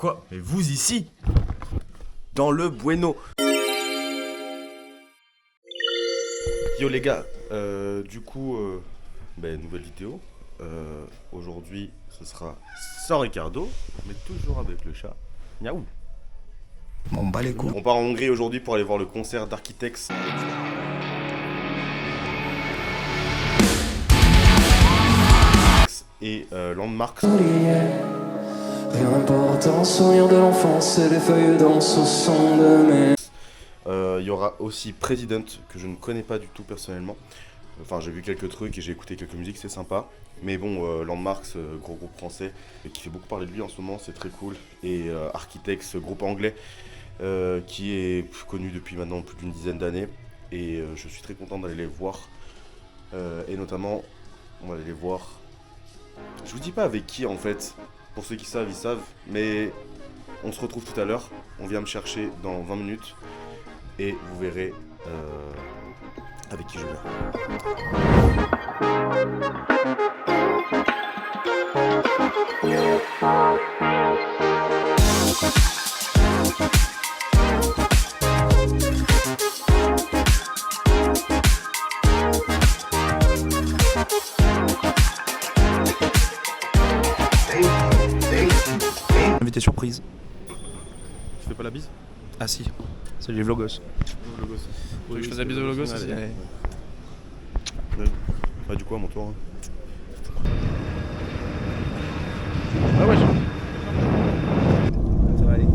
Quoi? Mais vous ici? Dans le Bueno. Yo les gars, nouvelle vidéo. Aujourd'hui, ce sera sans Ricardo, mais toujours avec le chat. Miaou. On bat les couilles. On part en Hongrie aujourd'hui pour aller voir le concert d'Architects. Et Landmarks. Rien d'important, sourire de l'enfance et les feuilles dansent au son de mes... Il y aura aussi President, que je ne connais pas du tout personnellement. Enfin, j'ai vu quelques trucs et j'ai écouté quelques musiques, c'est sympa. Mais bon, Landmarks, gros groupe français, qui fait beaucoup parler de lui en ce moment, c'est très cool. Et Architects, groupe anglais, qui est connu depuis maintenant plus d'une dizaine d'années. Et je suis très content d'aller les voir. Et notamment, on va aller les voir. Je vous dis pas avec qui en fait. Pour ceux qui savent, ils savent. Mais on se retrouve tout à l'heure. On vient me chercher dans 20 minutes. Et vous verrez avec qui je viens. Invité surprise. Tu fais pas la bise? Ah si, c'est les vlogos. Oui, je fasse la bise aux vlogos aussi. Ouais. Bah du coup à mon tour. Ah ouais, ça va aller.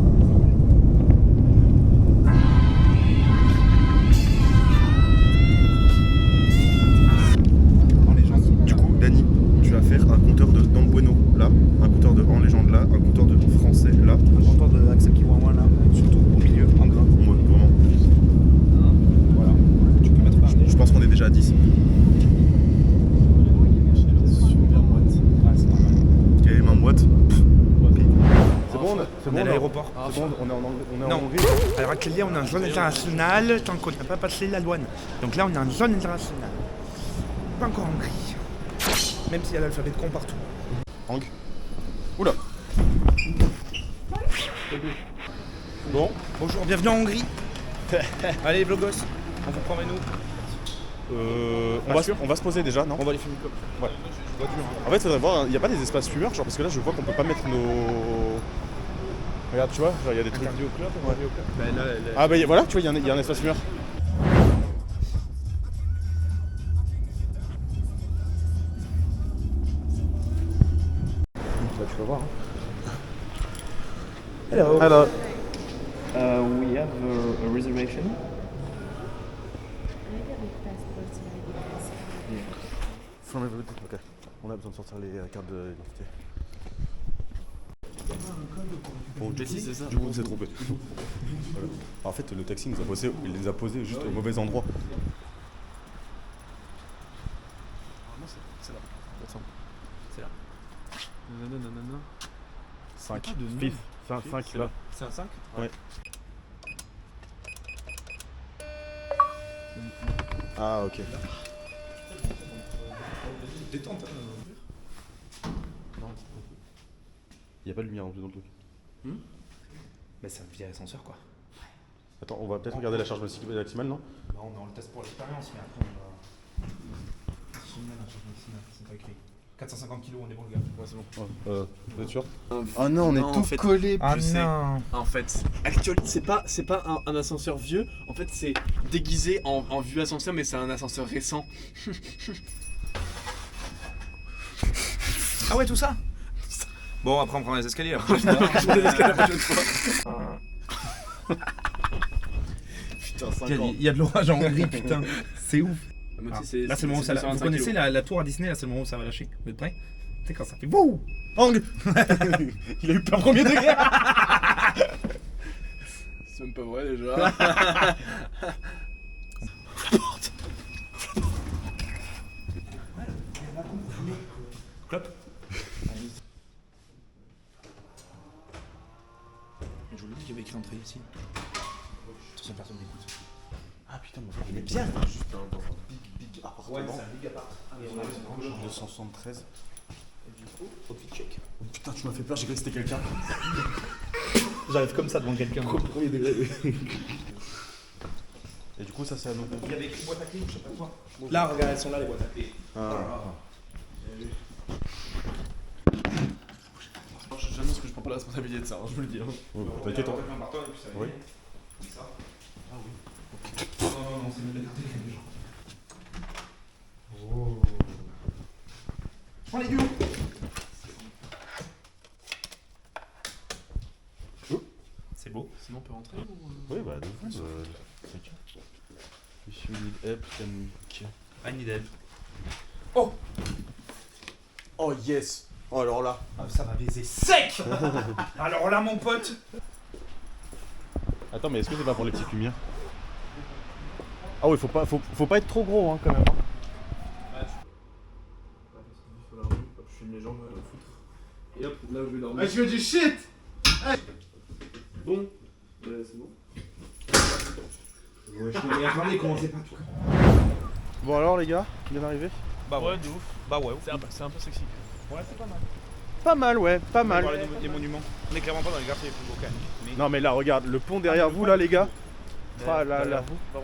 Du coup, Dani, tu vas faire un compteur de dans le Bueno là, un compteur de en légende là, un compteur de français là. Un compteur de Axel qui voit moins là, surtout au milieu, en gras. Ouais, vraiment. Voilà. Tu peux mettre pas. Je pense qu'on est déjà à 10. Super moite. Ah, c'est normal. Il y a les mains moites. C'est bon, On est à l'aéroport. C'est bon, on est en Non. Hongrie. Alors à Clélia, on est en zone internationale tant qu'on n'a pas passé la douane. Donc là, on est en zone internationale. Pas encore en Hongrie. Même s'il y a l'alphabet de con partout. Hang. Oula. Bon. Bonjour, bienvenue en Hongrie. Allez, vlogos, on vous promène nous. On va se poser déjà, non? On va les filmer comme. Ouais. En fait, faudrait voir, il n'y a pas des espaces fumeurs, genre parce que là, je vois qu'on peut pas mettre nos. Regarde, tu vois, genre il y a des trucs. Interdit au club, on va aller au club. Bah, là, Ah bah voilà, tu vois, il y a un espace fumeur. Là, tu vas voir. Hello. Alors. We have a reservation. From everybody. Ok. On a besoin de sortir les cartes d'identité. Bon, Jessie, c'est ça. Du coup, on s'est trompé. Voilà. En fait, le taxi il les a posés juste au mauvais endroit. C'est là. C'est là. Non. 5. de nom. 5 là. C'est un 5? Ouais. Ah, ok. Détente. Il n'y a pas de lumière en plus dans le truc. Mais c'est un via ascenseur quoi. Attends, on va peut-être regarder la charge maximale, non? Bah, on le teste pour l'expérience, mais après on va. Maximale, la charge maximale, c'est pas écrit. 450 kg, on est bon le gars. Ouais, c'est bon. Vous êtes sûr? Oh non, on est tout collé. Ah tu sais. non. En fait, actuellement, c'est pas un ascenseur vieux. En fait, c'est déguisé en vieux ascenseur, mais c'est un ascenseur récent. Ah ouais, tout ça. Bon, après on prend les escaliers. Là. Putain, 5 ans. Il y a de l'orage en Hongrie, putain. C'est ouf. Mais Ah, tu sais, là, c'est le moment où ça. sur un Vous 5 connaissez kilos. la tour à Disney, là, c'est le moment où ça va lâcher. Vous êtes prêts? Tu sais quand ça fait wouh. Hang. Il a eu peur premier degré. C'est même pas vrai déjà. Clope. Je vous l'ai dit qu'il y avait écrit entrée ici. Attention, personne n'écoute. Ah putain, mais il est bien. Juste dans un big appartement. Ouais, c'est un big appart. 273. Et du coup, outfit check. Oh putain, tu m'as fait peur, j'ai cru que c'était quelqu'un. J'arrive comme ça devant quelqu'un. Premier degré. Et du coup, ça c'est à nous. Il y avait écrit boîte à clés ou je sais pas quoi. Là, regarde, elles sont là les boîtes à clés. J'annonce que je prends pas la responsabilité de ça, hein, je vous le dis. Hein. T'inquiète, hein. Oui. Ça. Ah oui. Non, c'est mieux de garder les gens. Oh. Je prends les gueux. C'est beau. Sinon on peut rentrer ou... Oui, bah, de vous. If you need help, then I need help. Oh! Oh yes! Oh alors là! Ah, ça va baiser sec. Alors là, mon pote. Attends, mais est-ce que c'est pas pour les petites lumières? Ah oui, faut pas être trop gros, hein, quand même. Je filme les gens, me foutre. Et hop, là je vais dormir. Ah, tu veux du shit? Bon, c'est bon. Ouais, mais attendez, commencez pas tout. Bon alors les gars, bien arrivé? Bah Ouais, de ouf. Bah ouais. C'est un peu sexy. Ouais, c'est pas mal. Pas mal, ouais, pas On va mal. parler des monuments. On est clairement pas dans les quartiers les plus volcaniques. Mais... Non mais là, regarde, le pont derrière vous là les gars. Ah là là. Oh,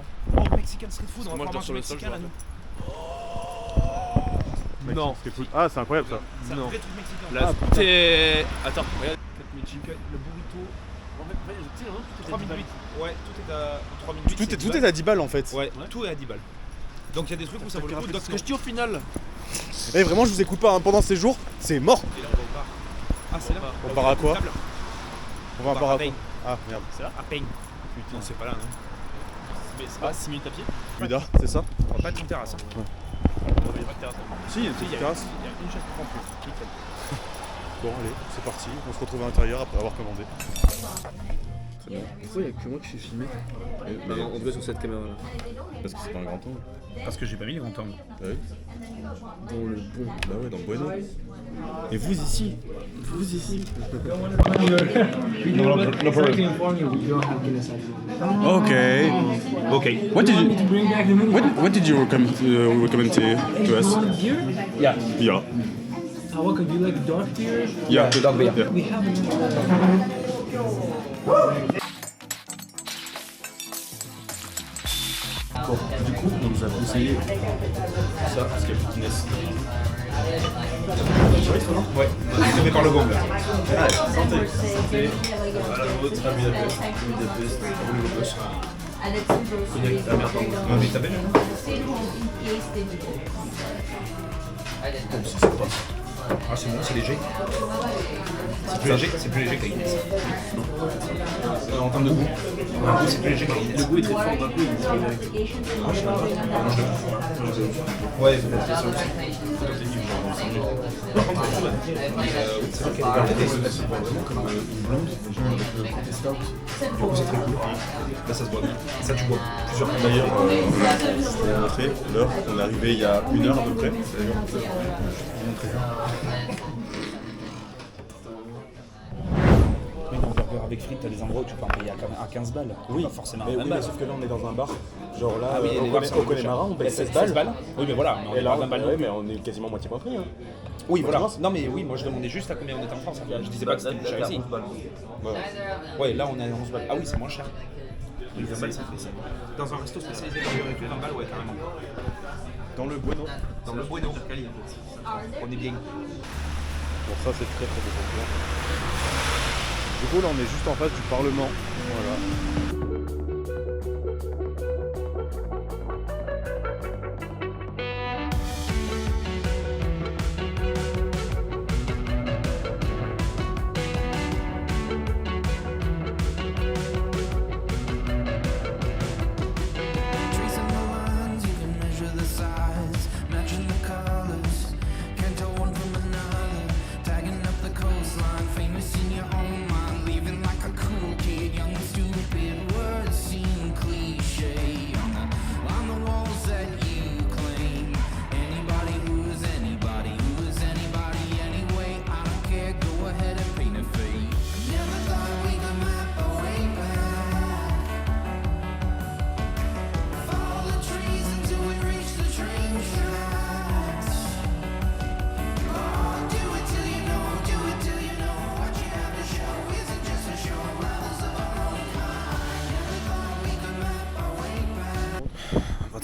Mexican street food, on va Moi, je pouvoir dors sur manger le sol, mexicain là, je nous. Non. Ah c'est incroyable ça. C'est un Non. vrai truc mexicain. Là, t'es... Attends, regarde. Le burrito. En fait, tu sais, hein, 3008. Ouais, tout est à 3008. Tout est à 10 balles en fait. Ouais, tout est à 10 balles. Donc il y a des trucs où ça vaut le coup, d'autres ce que je dis au final. Eh vraiment je vous écoute pas, hein. Pendant ces jours, c'est mort. Et là on va au bar. Ah, c'est là. On part à quoi? Table. On va pas à Pain. Ah merde. C'est là. À Pain. Non, c'est pas là, non. Mais c'est pas 6 minutes à pied. Buda, c'est ça? On va pas être en terrasse. Hein. Il n'y a pas de terrasse. Si, il y a une petite terrasse. Il y a une chaise pour prendre plus. Nickel. Bon allez, c'est parti, on se retrouve à l'intérieur après avoir commandé. Pourquoi il n'y a que moi qui suis filmé? En tout cas sur cette caméra là. Parce que c'est pas un grand angle. Parce que j'ai pas mis le grand angle. Bah oui. Dans le bon. Bah ouais, dans le bueno. Et vous ici? Okay. Ok. What did you recommend to us? Yeah. Yeah. Welcome. Do you like dark beer? Yeah. Dark beer. We have Du coup, on nous a conseillé ça parce qu'il y a plus de Guinness. Ouais, on est par le gong là. Allez, santé. Santé. À la vôtre, à Budapest. Budapest, à Budapest. Cognac, la merde, Non, mais t'as bien. Comme si c'est pas. Ah, c'est bon, c'est léger. C'est plus léger que la Guinness. En termes de goût, c'est plus léger que la Guinness. Le goût est très fort d'un coup, il est très direct. Ouais, c'est ça aussi. Par contre, c'est vrai qu'elle est verte, c'est vraiment comme une blonde, du coup, c'est très cool. Là, ça se boit bien. Ça, tu bois plusieurs fois. D'ailleurs, je vais montrer l'heure. On est arrivé il y a 1 heure à peu près. Mais dans burger avec frites, t'as des endroits où tu peux en payer à 15 balles. Oui, Pas forcément mais, à 20 oui, balles. mais sauf que là on est dans un bar. Genre là, Ah oui, on connaît Marin, on paye 16 balles. Oui, mais voilà, mais on Et est là, pas à 20 balles. non ouais, plus. mais on est quasiment moitié pas pris. Hein. Oui, voilà. Non, mais oui, moi je demandais juste à combien on était en France. Je disais pas que c'était plus cher ici. Ouais, là on est à 11 balles. Ah oui, c'est moins cher. Oui, 20 balles, ça fait ça. Dans un resto spécialisé dans le récup, 20 balles, ouais, carrément. Dans le bueno. Dans le bueno, on est bien. Bon, ça c'est très très bien. Du coup, là on est juste en face du Parlement. Voilà. Tracing the lines, you can measure the size, matching the colors, can't tell one from another. Tagging up the coastline, famous in your own mind, leaving like a cool kid, young and stupid. World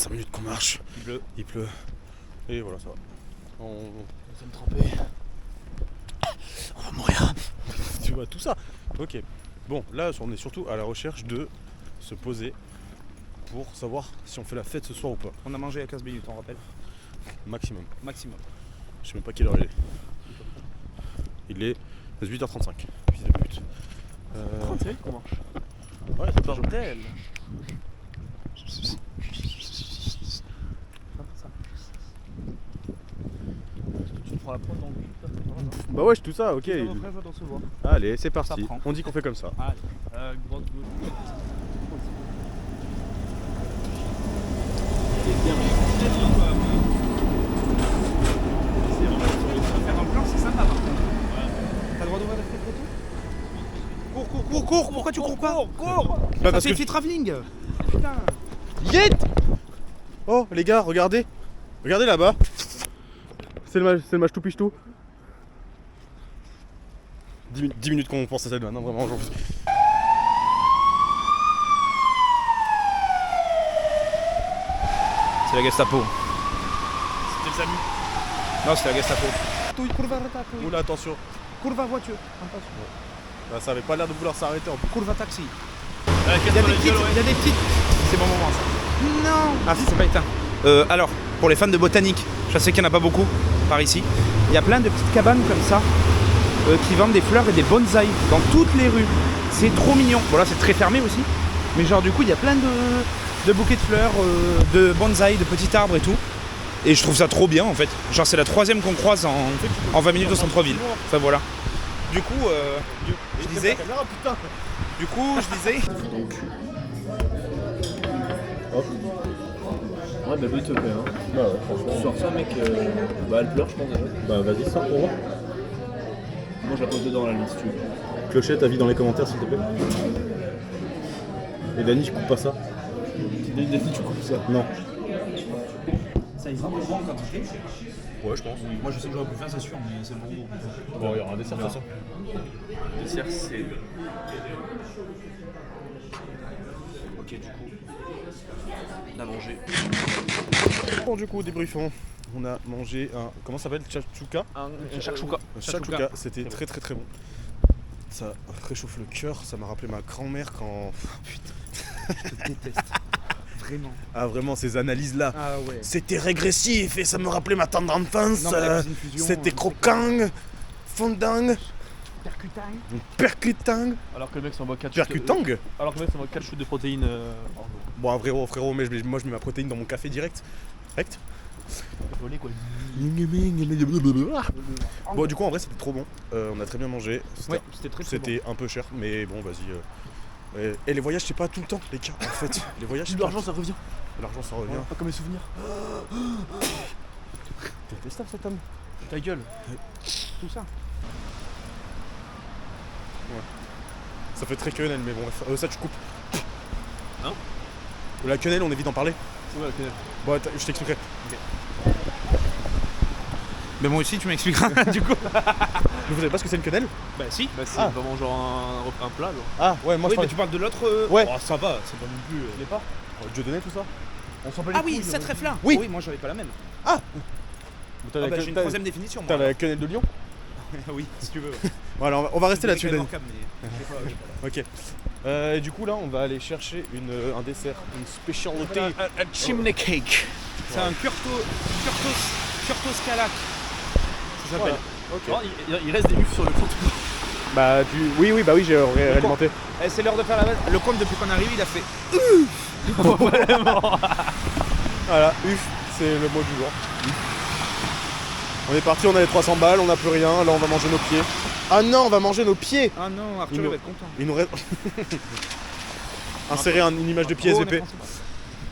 25 minutes qu'on marche. Il pleut. Et voilà, ça va. On va me tremper. On va mourir. Tu vois, tout ça. Ok. Bon, là, on est surtout à la recherche de se poser pour savoir si on fait la fête ce soir ou pas. On a mangé à 15 minutes, on rappelle. Maximum. Maximum. Je sais même pas quelle heure il est. Il est 18h35. Fils de pute. C'est vrai qu'on marche. Ouais, c'est pas Bordel. Tu prends la pointe dans le cul, là. Bah ouais, tout ça, ok. Après, va dans ce voir. Allez, c'est parti. Ça prend. On dit qu'on fait comme ça. Allez. Grosse gauche. Faire un plan, c'est sympa par contre. T'as le droit d'ouvrir la fenêtre et tout. Cours, pourquoi tu cours pas? Cours. Bah Ça fait fit travelling. Putain. Yet. Oh les gars, regardez. Regardez là-bas. C'est le match tout piche tout. 10 minutes qu'on pense à cette vanne, non vraiment j'en fais. C'est la Gestapo. C'était les amis. Non, c'est la Gestapo. Oula attention. Curva voiture. Bah, ça avait pas l'air de vouloir s'arrêter en plus. Curva taxi. Il Il y a des petites. C'est mon moment ça. Non. Ah si, c'est pas éteint. Alors, pour les fans de botanique, je sais qu'il n'y en a pas beaucoup par ici. Il y a plein de petites cabanes comme ça qui vendent des fleurs et des bonsaïs dans toutes les rues. C'est trop mignon. Bon là c'est très fermé aussi. Mais genre du coup il y a plein de bouquets de fleurs, de bonsaïs, de petits arbres et tout. Et je trouve ça trop bien en fait. Genre c'est la 3e qu'on croise en 20 minutes au centre-ville. Enfin voilà. Du coup, je disais. Du coup, je disais. Ouais, bah, lui, te plaît, hein. Bah ouais, franchement. Tu sors ça, mec. Bah, elle pleure, je pense, déjà. Bah vas-y, sors pour voir. Moi, je la pose dedans, la liste, si tu veux. Clochette, avis dans les commentaires s'il te plaît. Et Dani, je coupe pas ça. Dès que tu coupes ça. Non. Ça y va bon en quantité. Ouais, je pense. Moi je sais que j'aurais pu faire, c'est sûr, mais c'est bon. Bon, il y aura un dessert de toute façon. Dessert, c'est. Ok, du coup. On a mangé. Bon, du coup, débriefons. On a mangé un. Comment ça s'appelle? Shakshuka. Un shakshuka. Shakshuka, c'était très très très bon. Ça réchauffe le cœur, ça m'a rappelé ma grand-mère quand. Putain. Je te déteste. Vraiment. Ah, vraiment, ces analyses-là. Ah ouais. C'était régressif et ça me rappelait ma tendre enfance. Non, mais la cuisine fusion, C'était croquant, fondant, percutant. Alors que le mec s'envoie 4 Percutang. Alors que le mec s'envoie 4 shoots de protéines. Bon, frérot, mais moi je mets ma protéine dans mon café direct. Direct. Volé, quoi. Bon, du coup, en vrai, c'était trop bon. On a très bien mangé. Ouais, c'était très bon. C'était un peu cher, mais bon, vas-y. Et les voyages, c'est pas tout le temps, les gars. En fait, les voyages, c'est L'argent, ça revient. L'argent, ça revient. Pas comme les souvenirs. T'es détestable, cet homme. Ta gueule. Tout ça. Ça fait très quenelle, mais bon, ça tu coupes. Hein? La quenelle, on évite d'en parler. Ouais, la quenelle. Bon, je t'expliquerai. Mais moi aussi tu m'expliqueras du coup. Vous savez pas ce que c'est une quenelle? Bah si. Bah, c'est Ah. vraiment genre un plat, genre. Ah, ouais, moi Oui je mais parle. tu parles de l'autre. Ouais. Oh, ça va, c'est pas non plus. Il est pas. Dieu donné tout ça. On s'en bat les Ah oui, couilles, cette ref là. Oui. Oui, moi j'avais pas la même. T'as Ah la, bah j'ai une t'as- troisième définition. t'as Moi. la quenelle de Lyon? Oui, si tu veux. Voilà, on va rester là-dessus, Dani. Mais... Ok. Et du coup, là, on va aller chercher un dessert, une spécialité. Un chimney cake. C'est un Curtos Calac. Ça s'appelle. Ok. Il reste des buffs sur le compte. Bah, oui, j'ai réalimenté. Eh, c'est l'heure de faire la base. Le compte depuis qu'on arrive, il a fait. Voilà, c'est le mot du jour. On est parti, on a les 300 balles, on n'a plus rien, là on va manger nos pieds. Ah non, on va manger nos pieds. Ah non, Arthur Il nous- va être content. Il nous reste. Insérer une image de pied Oh, on est SVP. français.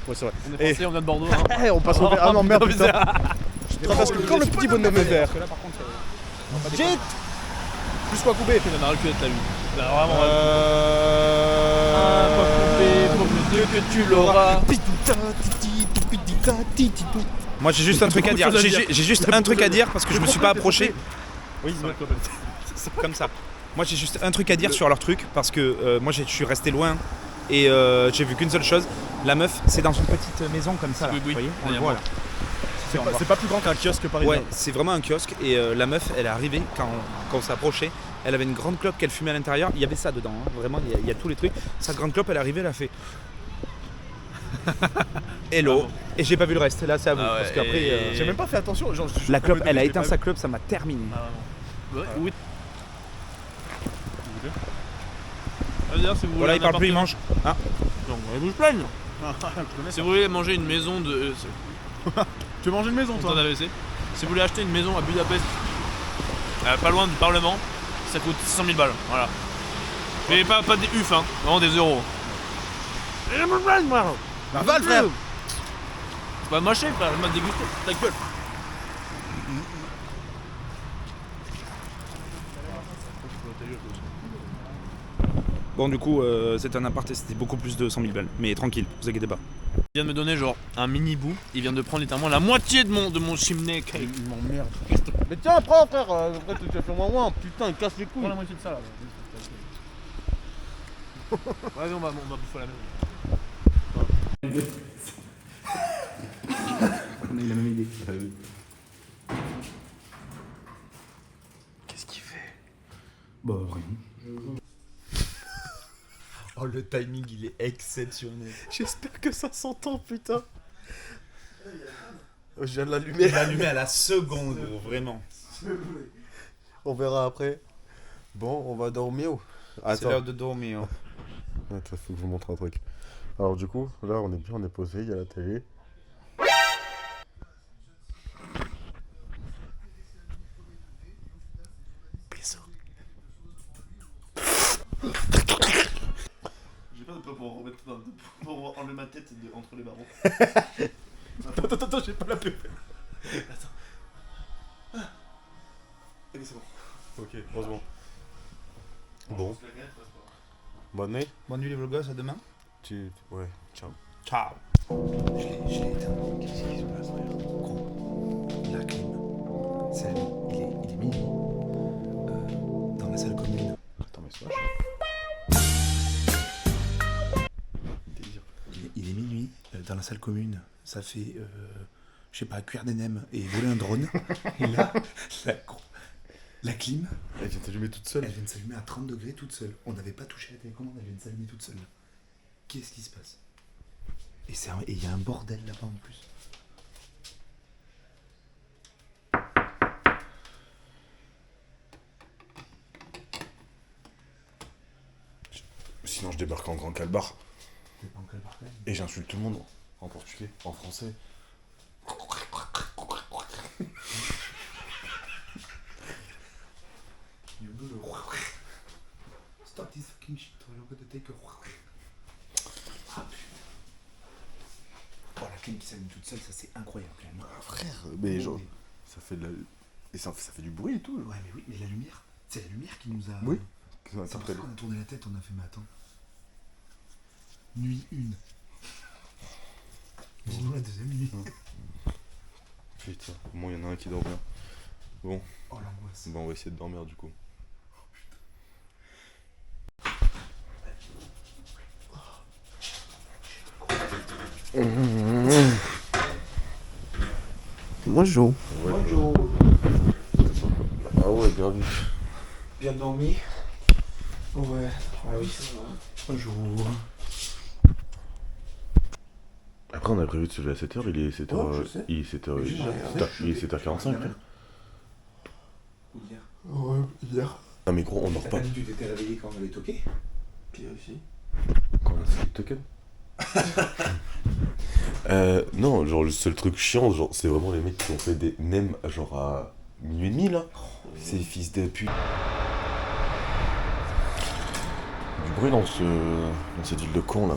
Ouais, c'est vrai. On est français, on vient de Bordeaux. Hein. Eh, on passe au verre. Ah non, merde, putain. Oh, Parce que quand le petit bonhomme est vert. Parce que là, par contre, Jet. Plus quoi couper. Il en a ras le cul d'être là, lui. Là, vraiment. Que tu l'auras. moi j'ai juste un truc à dire. J'ai juste un truc à dire parce que je me suis pas approché. Oui, Comme ça. Moi j'ai juste un truc à dire sur leur truc parce que moi je suis resté loin Et j'ai vu qu'une seule chose. La meuf, c'est dans une petite maison comme ça. Là, Oui, vous voyez, on le derrière voit moi. là. C'est pas plus grand qu'un kiosque parisien. Ouais, c'est vraiment un kiosque. Et la meuf, elle est arrivée quand on s'approchait. Elle avait une grande clope qu'elle fumait à l'intérieur. Il y avait ça dedans, hein. Vraiment, il y a tous les trucs. Sa grande clope, elle est arrivée, elle a fait. Hello. Et j'ai pas vu le reste. Là, c'est à vous. Ah ouais, parce qu'après, et- J'ai même pas fait attention. Genre, la clope, elle a éteint sa clope, ça m'a terminé. Ouais, oui. D'ailleurs, si vous Voilà, voulez il parle plus, il mange. Ah. Donc, on bouge pleine. Si vous voulez manger une maison de. Tu veux manger une maison, toi? Ton AVC. Si vous voulez acheter une maison à Budapest, pas loin du Parlement, ça coûte 600 000 balles. Voilà. Mais pas des UF, hein, vraiment des euros. Bah, va le frère. C'est pas mâcher, frère, je vais me déguster. Ta gueule. Bon, du coup, c'est un appart et c'était beaucoup plus de 100 000 balles. Mais tranquille, vous inquiétez pas. Il vient de me donner genre un mini bout. Il vient de prendre littéralement la moitié de mon chimney cake. Il m'emmerde. Mais tiens, prends, frère. Après, tu as fait moins. Putain, il casse les couilles. Prends la moitié de ça là. Ouais, on va bouffer à la maison. On a eu la même idée. Qu'est-ce qu'il fait? Bah, rien. Oh, le timing, il est exceptionnel. J'espère que ça s'entend, putain. Je viens de l'allumer. Il l'a allumé à la seconde, gros, vraiment. On verra après. Bon, on va dormir. C'est l'heure de dormir. Attends, faut que je vous montre un truc. Alors du coup, là on est bien, on est posé, il y a la télé. J'ai pas de peu pour remettre pour enlever ma tête entre les barreaux. Attends, j'ai pas la pub. Ok, c'est bon. Ok, heureusement. Bon. Bonne nuit. Bonne nuit les vloggers, à demain. Ouais, ciao. Ciao. Je l'ai éteint. Qu'est-ce qui se passe, frère? Gros, la clim. Il est minuit. Dans la salle commune. Attends, mais c'est délire. Il est minuit. Dans la salle commune. Ça fait, je sais pas, cuire des nems et voler un drone. Et là, la clim, Elle vient de s'allumer toute seule. elle vient de s'allumer à 30 degrés toute seule. On n'avait pas touché la télécommande, elle vient de s'allumer toute seule. Qu'est-ce qui se passe? Et il y a un bordel là-bas en plus. Sinon je débarque en grand calbar. T'es pas en quel bordel? Et j'insulte tout le monde. En portugais, en français. You do the stop this fucking shit, you're gonna take a ah putain. Oh la clim qui s'allume toute seule, ça c'est incroyable quand même. Ah, frère, mais genre, ça fait de la... Et ça fait du bruit et tout. Ouais mais oui, mais la lumière, c'est la lumière qui nous a... Oui. C'est pour ça qu'on a tourné la tête, on a fait mais attends. Nuit 1. Dis-nous la deuxième nuit. Putain, au moins il y en a un qui dort bien. Bon, Oh l'angoisse. on va essayer de dormir du coup. Bonjour. Bonjour. Ah ouais, grave. Bien dormi? Ouais. Ah oui, ça va. Bonjour. Après on a prévu de se lever à 7h, il est 7h... Oh, je sais. Il est 7h... Juste, Il est 7h45 frère. Hier. Ouais, hier. Ah mais gros, on dort T'as pas. pas dit que tu t'étais réveillé quand on avait toqué? Puis aussi. Quand on a fait le token. Non, genre le seul truc chiant, genre, c'est vraiment les mecs qui ont fait des nems genre à minuit et demi là. Ces fils de pute. Du bruit dans cette ville de con là.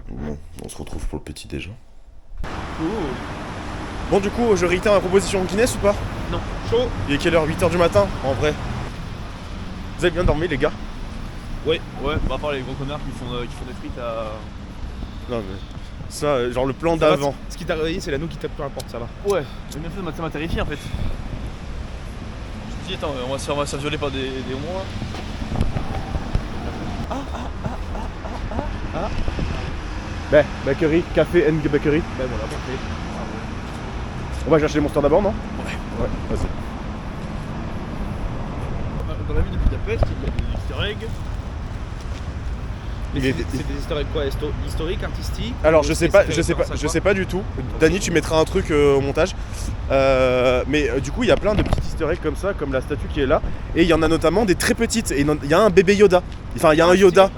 Bon, on se retrouve pour le petit déj. Bon, du coup, je réitère ma proposition Guinness ou pas? Non. Chaud. Il est quelle heure? 8h du matin en vrai. Vous avez bien dormi les gars? Ouais, à part les gros connards qui font des frites à. Non mais. Ça, genre le plan Ça va, d'avant. Ce qui t'a réveillé, c'est la nous qui tape sur la porte, ça va. Ouais, mais même ça m'a terrifié en fait. Je me suis dit, attends, on va se faire violer par des homos là. Bakery, café and bakery. Ben voilà, parfait. On va chercher les monsters d'abord, non? Ouais, vas-y. Dans la ville de Budapest, il y a des easter eggs. Mais c'est des easter eggs quoi? Historiques, artistiques? Alors Ou je sais pas du tout. Dany, tu mettras un truc au montage. Mais du coup il y a plein de petits easter eggs comme ça, comme la statue qui est là. Et il y en a notamment des très petites. Et il y a un bébé Yoda. Enfin il y a un Yoda.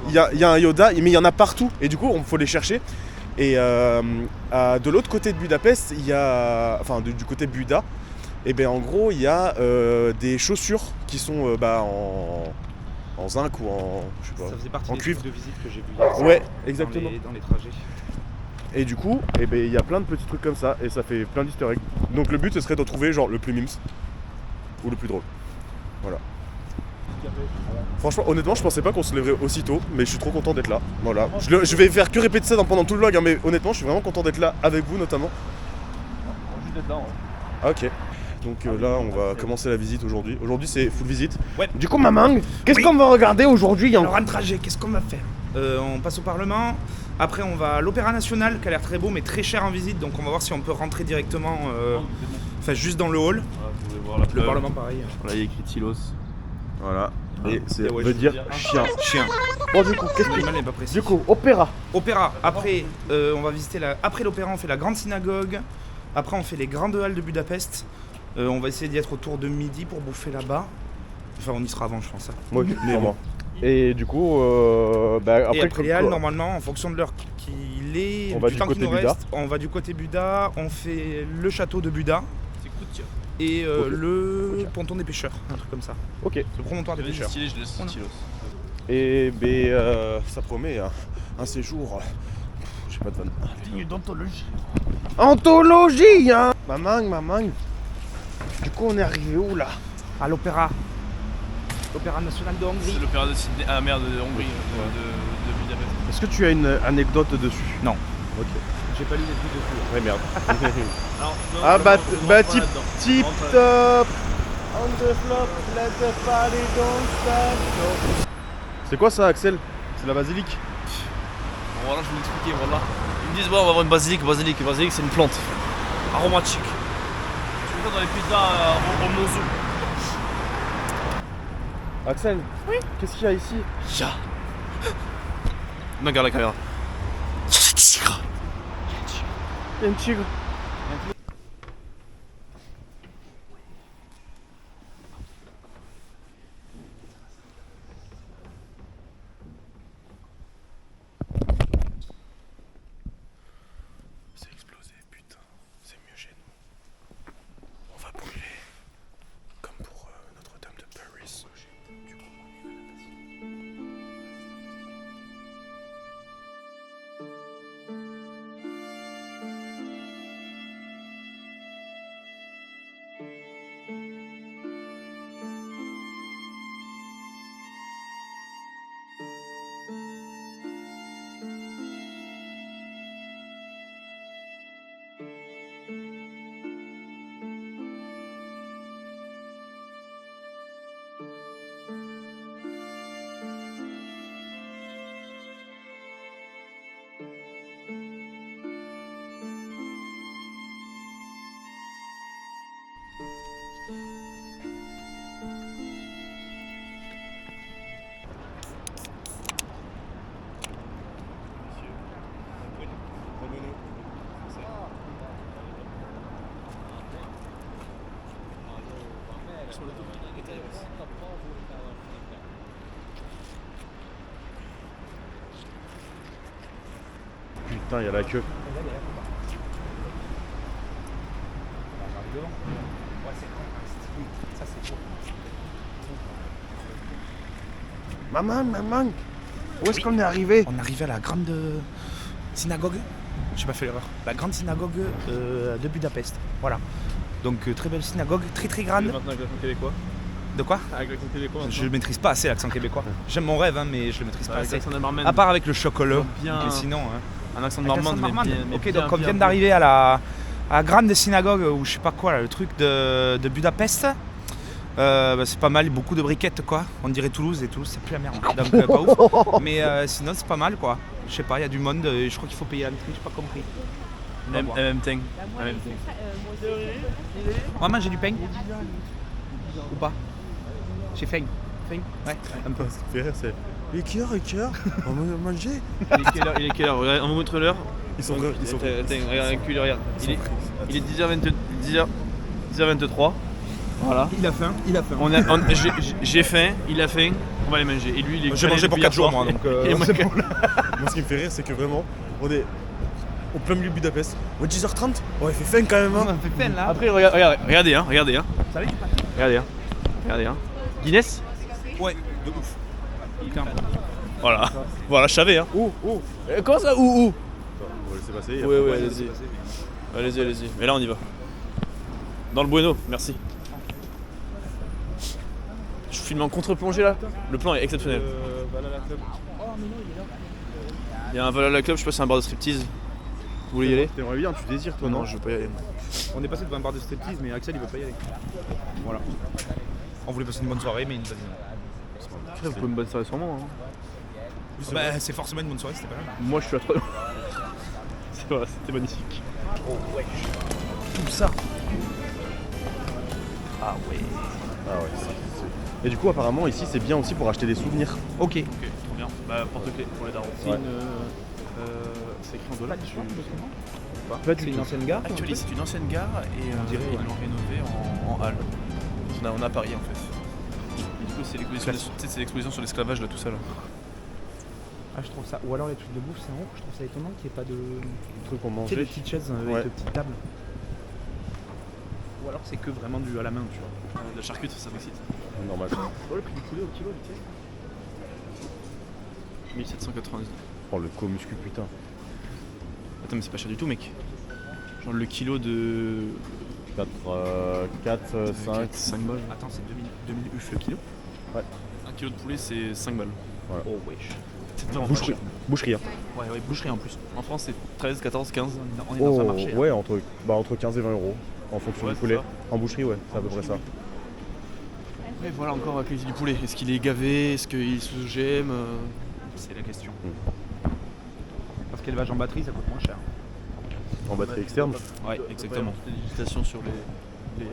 Il y a un Yoda, mais il y en a partout. Et du coup il faut les chercher. Et de l'autre côté de Budapest, il y a, enfin du côté de Buda, et ben en gros il y a des chaussures qui sont en zinc ou en, je sais pas, Ça faisait partie en des cuivre. trucs de visite que j'ai vu hier. Ouais, exactement. Dans les trajets. Et du coup, et ben il y a plein de petits trucs comme ça et ça fait plein d'easter eggs. Donc le but ce serait de trouver genre le plus mimes ou le plus drôle. Voilà. Franchement, honnêtement, je pensais pas qu'on se lèverait aussitôt, mais je suis trop content d'être là. Voilà. Je vais faire que répéter ça pendant tout le vlog, hein, mais honnêtement, je suis vraiment content d'être là avec vous notamment. Juste d'être là. Ah, ok. Donc là, on va commencer la visite aujourd'hui. Aujourd'hui, c'est full visite. Ouais. Du coup, maman, qu'est-ce qu'on va regarder aujourd'hui? Alors un trajet, qu'est-ce qu'on va faire? On passe au Parlement. Après, on va à l'Opéra National, qui a l'air très beau, mais très cher en visite. Donc, on va voir si on peut rentrer directement, enfin, juste dans le hall. Vous pouvez voir la Le Parlement, pareil. Là, il y a écrit Tilos. Voilà. Et c'est ouais, veut je dire chien. Chien. Bon, du coup, qu'est-ce que. L'animal n'est pas précis. Du coup, opéra. Opéra. Après, on va visiter après l'opéra, on fait la grande synagogue. Après, on fait les grandes halles de Budapest. On va essayer d'y être autour de midi pour bouffer là-bas. Enfin, on y sera avant, je pense. Hein. Ouais, sûrement. Et du coup, Et après les halles, normalement, en fonction de l'heure qu'il est, On va du du temps côté qu'il nous Buda. reste, on va du côté Buda, on fait le château de Buda C'est Koutia. et Ok. le ponton des pêcheurs, un truc comme ça. ok. Le promontoire des C'est pêcheurs. stylé, je laisse Voilà. Tilos. Et ça promet un séjour. J'ai pas de vanne. Digne d'anthologie. Anthologie, hein. Maman. Du coup, on est arrivé où là? À l'opéra. L'opéra national de Hongrie. C'est l'opéra de Sydney. Ah merde, de Hongrie, de Budapest. Est-ce que tu as une anecdote dessus? Non. Ok. J'ai pas lu les trucs dessus. Ouais, merde. Alors, non, Ah, non, bah, on rentre bah, pas tip là-dedans. tip On rentre pas top. On the flop, let the party don't stop. C'est quoi ça, Axel? C'est la basilique. Bon, voilà, je vais vous expliquer, voilà. Ils me disent, bon, on va avoir une basilique. Basilique, c'est une plante aromatique. Tu mets ça dans les pizzas au mozu. Axel. Oui. Qu'est-ce qu'il y a ici? Ya. Non, regarde la caméra. Tigre. Il y a une tigre. C'est explosé, putain. C'est mieux chez nous. On va brûler. Comme pour Notre-Dame de Paris. Du coup, on y va la basilique. Putain, il y a la queue. Maman, où est-ce qu'on est arrivé? On est arrivé à la grande synagogue. J'ai pas fait l'erreur. La grande synagogue de Budapest. Voilà. Donc très belle synagogue, très très grande. Maintenant avec l'accent québécois. De quoi? Avec l'accent québécois. Je maîtrise pas assez l'accent québécois. J'aime mon rêve, hein, mais je le maîtrise pas Avec assez. l'accent de Marmande. À part avec le chocolat. Bien. Mais sinon, hein. Un accent de Avec Marmande, l'accent de Marmande. mais Ok, bien, donc on bien, vient bien. d'arriver à la grande synagogue ou je sais pas quoi, là, le truc de Budapest. C'est pas mal, beaucoup de briquettes quoi. On dirait Toulouse et Toulouse c'est plus la merde. Donc pas ouf. Mais sinon c'est pas mal quoi. Je sais pas, il y a du monde, je crois qu'il faut payer à l'entrée, j'ai pas compris. On va voir. Même thing. On va manger du pain ou pas? J'ai faim. Faim? Ouais, un peu. Ce qui fait rire, c'est. Il est quelle heure On va manger. Il est quelle heure Regarde, on va montrer l'heure. Ils sont prêts. Regarde, regarde. Il est 10h23. Voilà. Il a faim. J'ai faim, il a faim, on va les manger. Et lui, il est J'ai mangé pour 4 jours moi donc. Et moi, Moi, ce qui me fait rire, c'est que vraiment, on est au plein milieu de Budapest. Ouais, 10h30. Ouais, il fait faim quand même. On a fait faim là. Après, regardez. Ça va, Regardez. Guinness. Ouais, de ouf. Putain. Voilà, je savais. Hein. Oh. Comment ça, On va laisser passer. et Oui, après, allez-y. Mais là, on y va. Dans le bueno, merci. Je filme en contre-plongée là. Le plan est exceptionnel. Il y a un Valhalla Club, je sais pas si c'est un bar de striptease. Vous voulez y aller? T'aimerais bien, tu désires toi, non? Non, je veux pas y aller. On est passé devant un bar de striptease mais Axel il veut pas y aller. Voilà. On voulait passer une bonne soirée mais il nous a dit non. Vous pouvez me battre sur moi. Hein. Bah c'est forcément une bonne soirée, c'était pas mal. Moi, je suis à 3. C'est vrai, c'était magnifique. Oh ouais. Tout ça. Ah ouais. Ah ouais, Et du coup, apparemment, ici, c'est bien aussi pour acheter des souvenirs. Ok. Ok, trop bien. Bah, porte-clés pour les darons. Ouais. C'est écrit en dollars dessus. C'est une ancienne gare. Actually, c'est une ancienne gare et On dirait, ils ouais. l'ont rénovée en halle. On a à Paris en fait. Et du coup, c'est l'exposition sur l'esclavage là, tout ça là. Ah je trouve ça. Ou alors les trucs de bouffe c'est en haut, je trouve ça étonnant qu'il n'y ait pas de. Des trucs pour Tu sais, manger. des petites chaises avec Ouais. de petites tables. Ou alors c'est que vraiment du à la main, tu vois. La charcuterie, ça m'excite. Normal. Oh, le prix du poulet au kilo, tu sais. 1799. Oh, le co-muscu, putain. Attends, mais c'est pas cher du tout, mec. Genre le kilo de. 4, 5. 5 balles. Attends, c'est 2000 UF le kilo. Ouais. Un kilo de poulet, c'est 5 balles. Voilà. Oh wesh. C'est vraiment pas Boucherie. cher. Boucherie, hein. Ouais, boucherie en plus. En France, c'est 13, 14, 15. On est dans un marché. Là. ouais, entre 15 et 20 euros. En fonction Ouais, du c'est poulet. ça. En boucherie, ouais, c'est à peu près ça. Et voilà encore la qualité du poulet. Est-ce qu'il est gavé? Est-ce qu'il se GM C'est la question. Parce qu'élevage en batterie ça coûte moins cher. En batterie externe. Ouais, exactement. Des législations sur les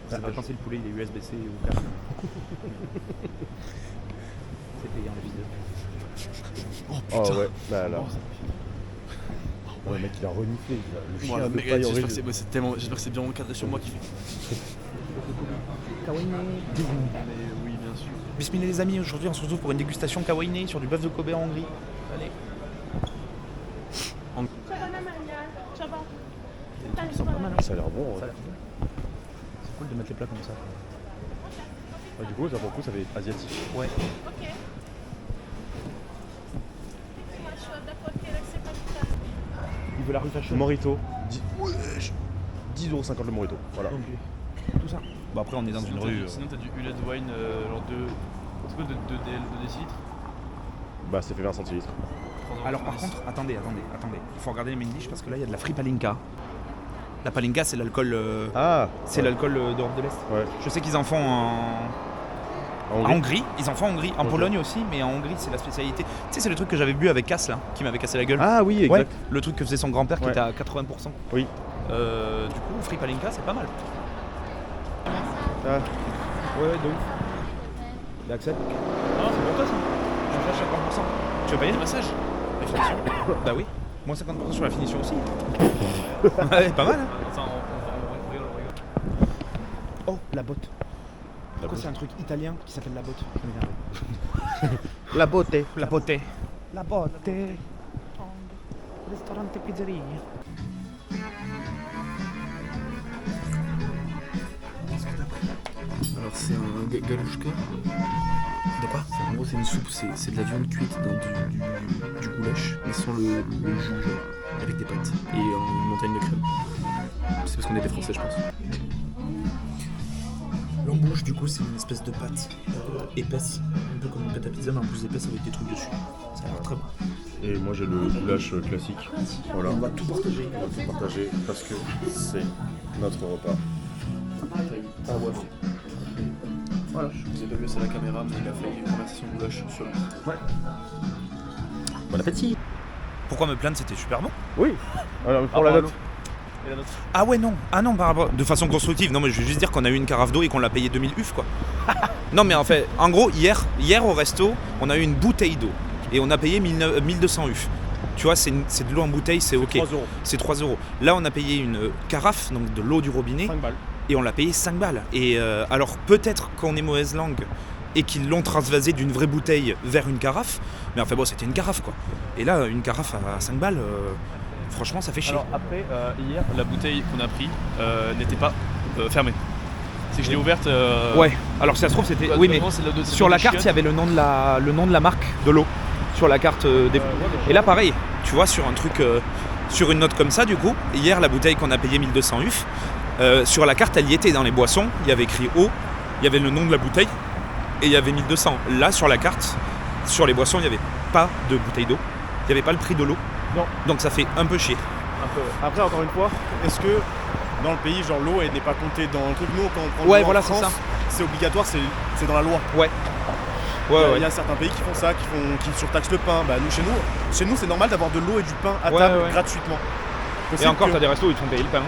Ça dépend si le poulet il est USB-C ou câble. C'est payant les vidéos. Oh ouais, là. Ouais, le mec il a reniflé. Le chien Voilà, de mais paille j'espère horrible. que c'est tellement. J'espère que c'est bien encadré sur moi qui fait. Kawaii. Mais oui, bien sûr. Bismillah les amis, aujourd'hui on se retrouve pour une dégustation kawaii sur du bœuf de Kobe en Hongrie. Allez. Ils sont pas mal, hein. Ça a l'air bon. Ça a Ouais. l'air bon. C'est cool de mettre les plats comme ça. Ouais, du coup, ça pour le coup, ça fait asiatique. Ouais. Il veut la rue fashion. Morito. 10,50€ le morito. Voilà. Ok. Tout ça. Bon après on est dans une rue. Sinon, t'as du Huled Wine, genre de. C'est quoi de décilitres? Bah, ça fait 20 centilitres. Alors par contre, attendez. Il faut regarder les main dishes parce que là il y a de la free palinka. La palinka c'est l'alcool Ah c'est l'alcool d'Europe de l'Est. Ouais. Je sais qu'ils en font en Hongrie, ils en font en Hongrie, en Ok. Pologne aussi, mais en Hongrie c'est la spécialité. Tu sais c'est le truc que j'avais bu avec Cass là, qui m'avait cassé la gueule. Ah oui, ouais, exact. le truc que faisait son grand-père qui Ouais. était à 80%. Oui. Du coup, free palinka c'est pas mal. Ah. Ouais, de ouf. L'accepte. Ah, c'est pour toi ça. Je cherche 50%. Tu veux payer Des massages? Bah oui. Moins 50% sur la finition aussi. Ouais, pas mal hein. Attends, on rigole. Oh, la botte. Pourquoi c'est un truc italien qui s'appelle la botte? Je m'énerve. La beauté. La botte. La botte. Ristorante pizzeria. Alors, c'est un galouchka. De quoi? En gros, c'est une soupe, c'est de la viande cuite dans du goulash, mais sans le jus, genre, avec des pâtes et une montagne de crème. C'est parce qu'on était français, je pense. L'embouche, du coup, c'est une espèce de pâte épaisse, un peu comme une pâte à pizza, mais en plus épaisse avec des trucs dessus. Ça a l'air très bon. Et moi j'ai le goulash classique. Voilà. On va tout partager. On va tout partager parce que c'est notre repas. Ah ouais. Voilà, je vous ai pas vu, c'est la caméra, mais il a fait une conversation gouloche sur le. Bon appétit. Pourquoi me plaindre, c'était super bon. Oui. Alors pour la bravo. note. Et la note? Ah ouais, non. Ah non, par rapport. De façon constructive. Non, mais je veux juste dire qu'on a eu une carafe d'eau et qu'on l'a payé 2000 UF, quoi. Non, mais en fait, en gros, hier au resto, on a eu une bouteille d'eau. Et on a payé 1200 UF. Tu vois, c'est de l'eau en bouteille, c'est ok. 3 euros. C'est 3 euros. Là, on a payé une carafe, donc de l'eau du robinet. 5 balles. Et on l'a payé 5 balles. Et alors, peut-être qu'on est mauvaise langue et qu'ils l'ont transvasé d'une vraie bouteille vers une carafe. Mais enfin, bon, c'était une carafe, quoi. Et là, une carafe à 5 balles. Franchement, ça fait chier. Alors après, hier, la bouteille qu'on a pris n'était pas fermée. C'est que je l'ai ouverte. Ouais, alors si ça se trouve, c'était. Oui, mais sur la carte, il y avait le nom de la marque de l'eau. Sur la carte des. Et là, pareil, tu vois, sur un truc. Sur une note comme ça, du coup, hier, la bouteille qu'on a payée 1200 UF, sur la carte, elle y était dans les boissons. Il y avait écrit eau, il y avait le nom de la bouteille et il y avait 1200. Là, sur la carte, sur les boissons, il n'y avait pas de bouteille d'eau. Il n'y avait pas le prix de l'eau. Non. Donc ça fait un peu chier. Un peu. Après, encore une fois, est-ce que dans le pays, genre l'eau, elle n'est pas comptée dans le truc? Nous, quand on prend Ouais, l'eau voilà, en c'est France, ça. c'est obligatoire, c'est dans la loi. Ouais. Il y a certains pays qui font ça, qui surtaxent le pain. Bah, nous, chez nous, c'est normal d'avoir de l'eau et du pain à table gratuitement. Et encore, t'as des restos où ils te font payer le pain.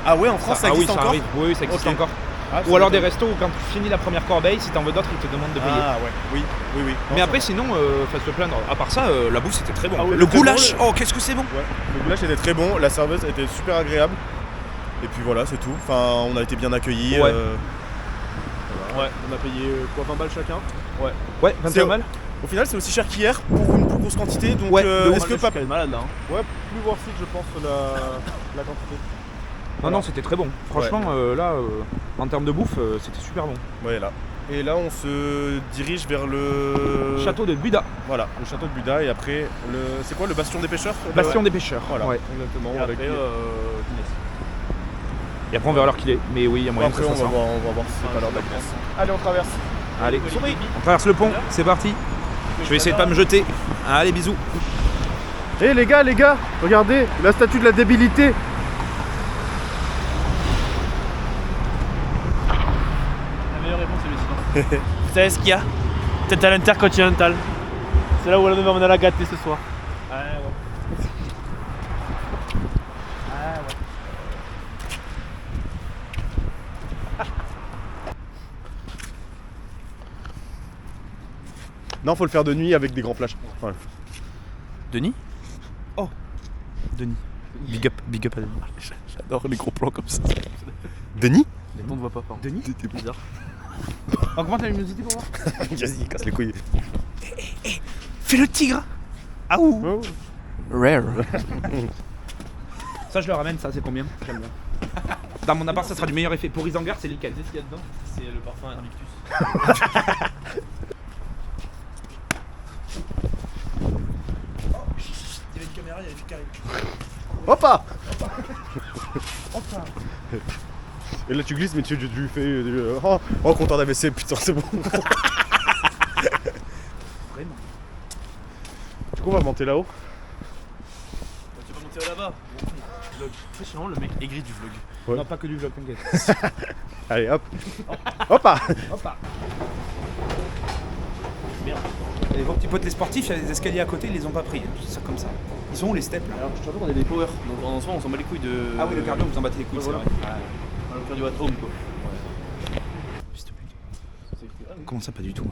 Ah ouais, en France, ça existe oui, encore. arrive. Oui, ça existe Ok. encore. Ah, Ou alors des restos où quand tu finis la première corbeille, si t'en veux d'autres, ils te demandent de payer. Ah ouais, oui. Non, Mais ça après, va. sinon, faut se plaindre. À part ça, la bouffe c'était très bon. Ah oui, le très goulash, bon, oh qu'est-ce que c'est bon. Ouais, le goulash était très bon, la serveuse était super agréable. Et puis voilà, c'est tout. Enfin, on a été bien accueillis. Ouais. Voilà. Ouais, on a payé 20 balles chacun. Ouais, C'est- 21 balles. Au final, c'est aussi cher qu'hier pour une plus grosse quantité. Donc, Ouais, est-ce que pas. Elle est malade là. Ouais, plus worth it, je pense, la quantité. Non, non, c'était très bon. Franchement, là, en termes de bouffe, c'était super bon. Ouais, là. Et là, on se dirige vers le. Château de Buda, Voilà, le château de Buda. Et après, c'est quoi, le bastion des pêcheurs? bastion des pêcheurs. Voilà, Ouais. exactement. Et avec après, Et après, on verra l'heure qu'il est. Mais oui, il y a moyen après, que on ça va sorte. voir si c'est pas l'heure de la Grèce. Allez, on traverse. Allez, on traverse le pont, c'est parti. Je vais essayer de pas me jeter. Allez, bisous. Eh les gars, regardez, la statue de la débilité. La meilleure réponse, c'est le silence. Vous savez ce qu'il y a? Peut-être à l'Intercontinental. C'est là où on va mener la gâter ce soir. Ouais, ouais. Non, faut le faire de nuit avec des grands flashs. Voilà. Denis? Oh, Denis. Big up à Denis. J'adore les gros plans comme ça. Denis? On ne voit pas, pardon. Denis? C'était bizarre. Augmente la luminosité pour voir. Vas-y, casse les couilles. Fais le tigre. Ah ouh. Oh. Rare. Ça, je le ramène, ça, c'est combien? J'aime bien. Dans mon appart, ça sera du meilleur effet. Pour Isengard, c'est lequel? Tu sais ce qu'il y a dedans? C'est le parfum Invictus. Il y avait une caméra, il y avait une carré. Hoppa. Et là tu glisses mais tu fais oh compteur d'AVC, putain c'est bon. Vraiment. Du coup on va monter là-haut. Tu vas monter là-bas. Vlog. Tu sais, sinon le mec aigri du vlog. Ouais. Non, pas que du vlog, t'inquiète. Allez hop. Hoppa. Hoppa. Merde. Et vos petits potes les sportifs, il y a des escaliers à côté, ils les ont pas pris. C'est ça comme ça. Ils sont où les steps là? Alors je te rappelle qu'on est des power. Donc en soi on s'en bat les couilles de. Ah oui, le cardio, vous en battez les couilles, Ouais, c'est voilà. vrai. Le cardio at home quoi. Fils de pute. Comment ça, pas du tout?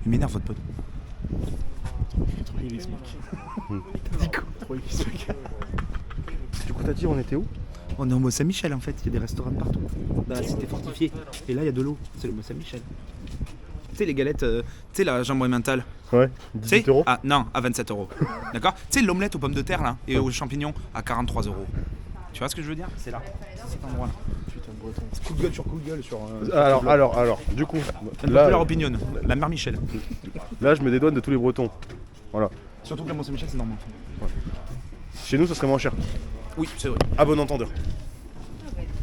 Il m'énerve votre pote. Du coup t'as dit on était où? On est au Mont-Saint-Michel en fait, il y a des restaurants de partout. Dans la cité fortifiée. Et là il y a de l'eau, c'est le Mont-Saint-Michel. Tu sais les galettes, tu sais la jambe mentale. Ouais, Tu sais 18 euros. Ah non, à 27 euros. D'accord? Tu sais l'omelette aux pommes de terre là et aux champignons à 43 euros. Tu vois ce que je veux dire? C'est là, c'est cet endroit là. Putain de breton. Coup de gueule sur. Alors, du coup, Là, là, opinion, la mère Michel. là je me dédouane de tous les Bretons. Voilà. Surtout que le Mont-Saint-Michel c'est normal. Chez nous ça serait moins cher. Oui, c'est vrai. À bon entendeur.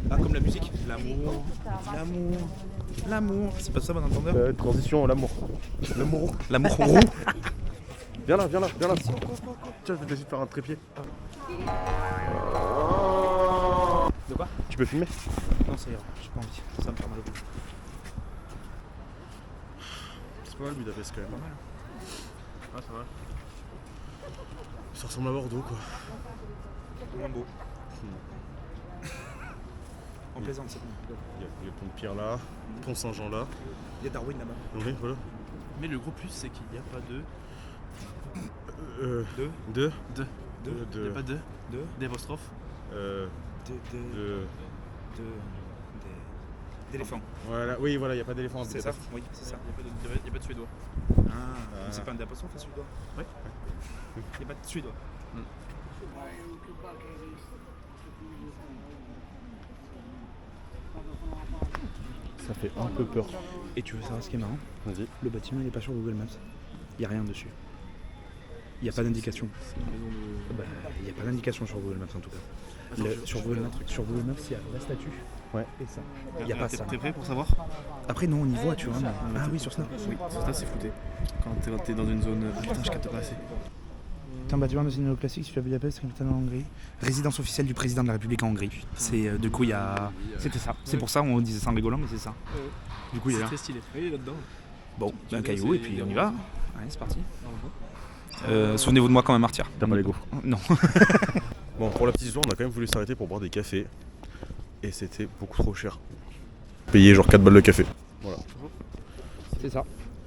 Ah, comme la musique. L'amour, l'amour. C'est pas ça, bon entendeur? Transition, l'amour. L'amour. L'amour roux. Viens là. Tiens, je vais te laisser faire un trépied. De quoi? Tu peux filmer? Non, ça ira, j'ai pas envie. Ça va me faire mal au bout. pas mal Budapest quand même. Pas mal. Ah, ça va. Ça ressemble à Bordeaux quoi. Moins beau. En plaisante, c'est bon. Il y a le pont de Pierre là, pont Saint-Jean là. Il y a Darwin là-bas. Oui, voilà. Mais le gros plus, c'est qu'il n'y a pas de. Deux. Il n'y a pas de. D'apostrophe. D'éléphant. Voilà, oui, voilà, il n'y a pas d'éléphant. C'est ça. Oui, c'est ça. Il n'y a pas de suédois. Ah, c'est pas un d'apostrophe à suédois. Ouais. Il n'y a pas de suédois. Ça fait un peu peur. Et tu veux savoir ce qui est marrant? Vas-y. Le bâtiment il est pas sur Google Maps. Il n'y a rien dessus. Il n'y a pas d'indication. Bah, il n'y a pas d'indication sur Google Maps en tout cas. Sur Google Maps, il y a la statue. Ouais. Et ça. Il n'y a pas ça. T'es prêt pour savoir? Après non, on y voit, tu vois. Ah oui, sur Snap. Oui, ça c'est flouté. Quand t'es dans une zone. Putain, je capte pas assez. C'est un bâtiment de néoclassique sur la Budapest, capitale en Hongrie. Résidence officielle du président de la République en Hongrie. C'est du coup il y a. C'était ça. C'est pour ça on disait ça en rigolant, mais c'est ça. Du coup il est C'est là. très stylé. Oui, il est là-dedans. Bon, un caillou et puis on y va. Allez, c'est parti. Souvenez-vous de moi comme un martyr. T'as pas les gaufres? Non. Bon, pour la petite histoire, on a quand même voulu s'arrêter pour boire des cafés. Et c'était beaucoup trop cher. Payer genre 4 balles de café. Voilà. C'est ça.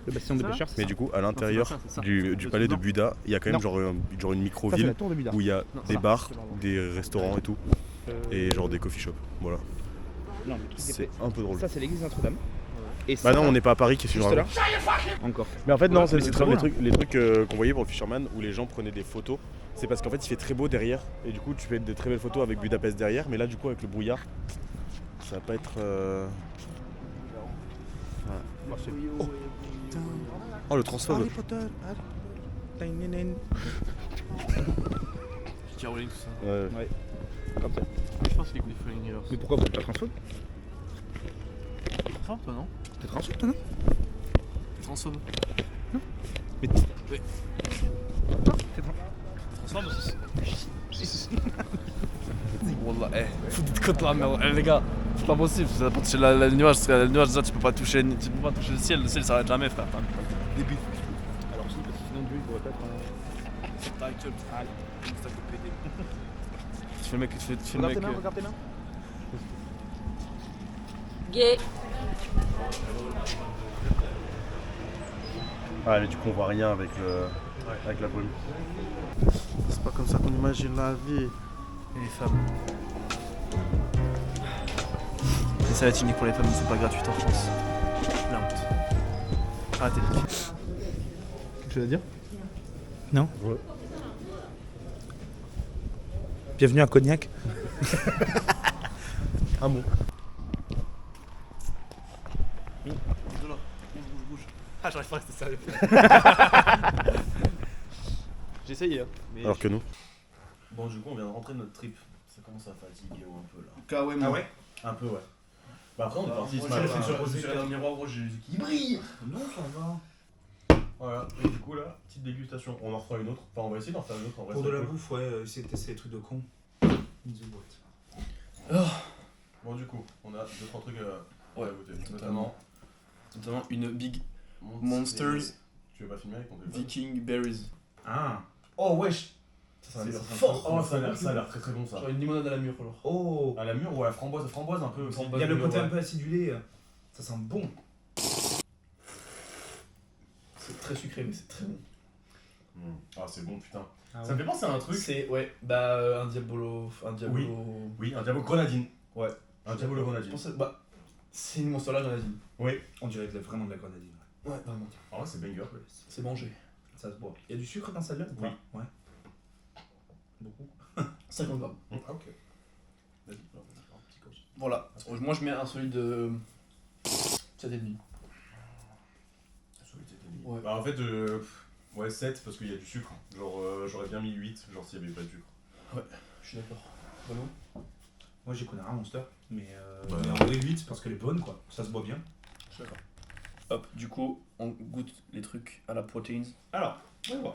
Le bastion des pêcheurs. Mais du coup, à l'intérieur du palais de Buda, il y a quand même genre une micro-ville la tour de Buda. où il y a des ça, bars, c'est pardon. des restaurants et tout. Et genre des coffee shops. Voilà. Non, le truc C'est est- un peu drôle. Ça c'est l'église Notre-Dame. Et Bah non, on n'est pas à Paris qui est juste sur là. Encore. Mais en fait, non, Ouais, c'est mais c'est très les loin. trucs qu'on voyait pour le Fisherman où les gens prenaient des photos. C'est parce qu'en fait, il fait très beau derrière. Et du coup, tu fais des très belles photos avec Budapest derrière. Mais là, du coup, avec le brouillard, ça va pas être. Oh, le transphobe. Caroline, tout ça. Ouais. Ouais. Comme ça. Je pense qu'il est Falling Hills. Mais pourquoi vous êtes pas transphobe? Fort, toi, non? T'es transphobe toi non? T'es transphobe. Mais Oui. t'es Transphobe Wallah, foutez de côté là, mais les gars, c'est pas possible, c'est pas toucher le nuage, ça, tu peux pas toucher le ciel s'arrête jamais, frère. Débile. Alors si, parce que sinon Dieu il pourrait pas être en... Ta gueule, Allez. c'est ta gueule pédé. Tu fais le mec, tu fais le Regarde mec. tes mains, regarde tes mains. Gay. Ah, mais du coup, on voit rien avec la brume. C'est pas comme ça qu'on imagine la vie. Et les femmes. Et ça va être unique pour les femmes, c'est pas gratuit en France. La honte. Arrêtez. Quelque chose à dire? Non? Ouais. Bienvenue à Cognac. Un mot. Bouge. Ah, j'arrive pas à rester sérieux. J'ai essayé, hein. Mais Alors que nous. Bon, du coup, on vient de rentrer de notre trip. Ça commence à fatiguer un peu là. Ah ouais? Un peu, ouais. Bah après, on est parti moi, ce j'ai matin. fait Je suis allé dans le miroir, gros, j'ai les yeux qui brillent. Non, ça va. Voilà, et du coup là, petite dégustation. On en fera une autre. Enfin, on va essayer d'en faire une autre en vrai. Pour ça de la cool. bouffe, ouais, essayer de tester des trucs de con. Bon, du coup, on a 2-3 trucs à Ouais, goûter. notamment une Big Monsters Tu veux pas filmer avec ton téléphone? Viking Berries. Ah. Oh, wesh! Ça C'est a l'air fort! Oh, ça a l'air très très bon ça. Genre une limonade à la mûre, alors. Oh. À la mûre ou à la framboise un peu. aussi. Il y a le côté un peu acidulé. Ça sent bon. C'est très sucré, mais c'est très bon. Ah, c'est bon, putain. Ah Ça me fait penser à un truc. C'est, ouais, un Diabolo. Oui, un Diablo grenadine. Ouais. Un Diablo Je grenadine. pense que, c'est une monster là, grenadine. Oui. On dirait vraiment de la grenadine. Ouais, vraiment. En vrai, c'est banger. C'est mangé. Ça se boit. Il y a du sucre dans celle-là ou pas? Ouais. Beaucoup. 50 grammes. Ah, ok. Vas-y, Voilà. Moi, je mets un solide de 7,5. Ouais. Bah, en fait, ouais, 7 parce qu'il y a du sucre. Genre, j'aurais bien mis 8, genre s'il y avait pas de sucre. Je suis d'accord. Vraiment. Moi j'ai connu un Monster, mais Ouais. mais en vrai 8 parce qu'elle est bonne quoi. Ça se boit bien. Je suis d'accord. Hop, du coup, on goûte les trucs à la proteins. Alors, on va voir.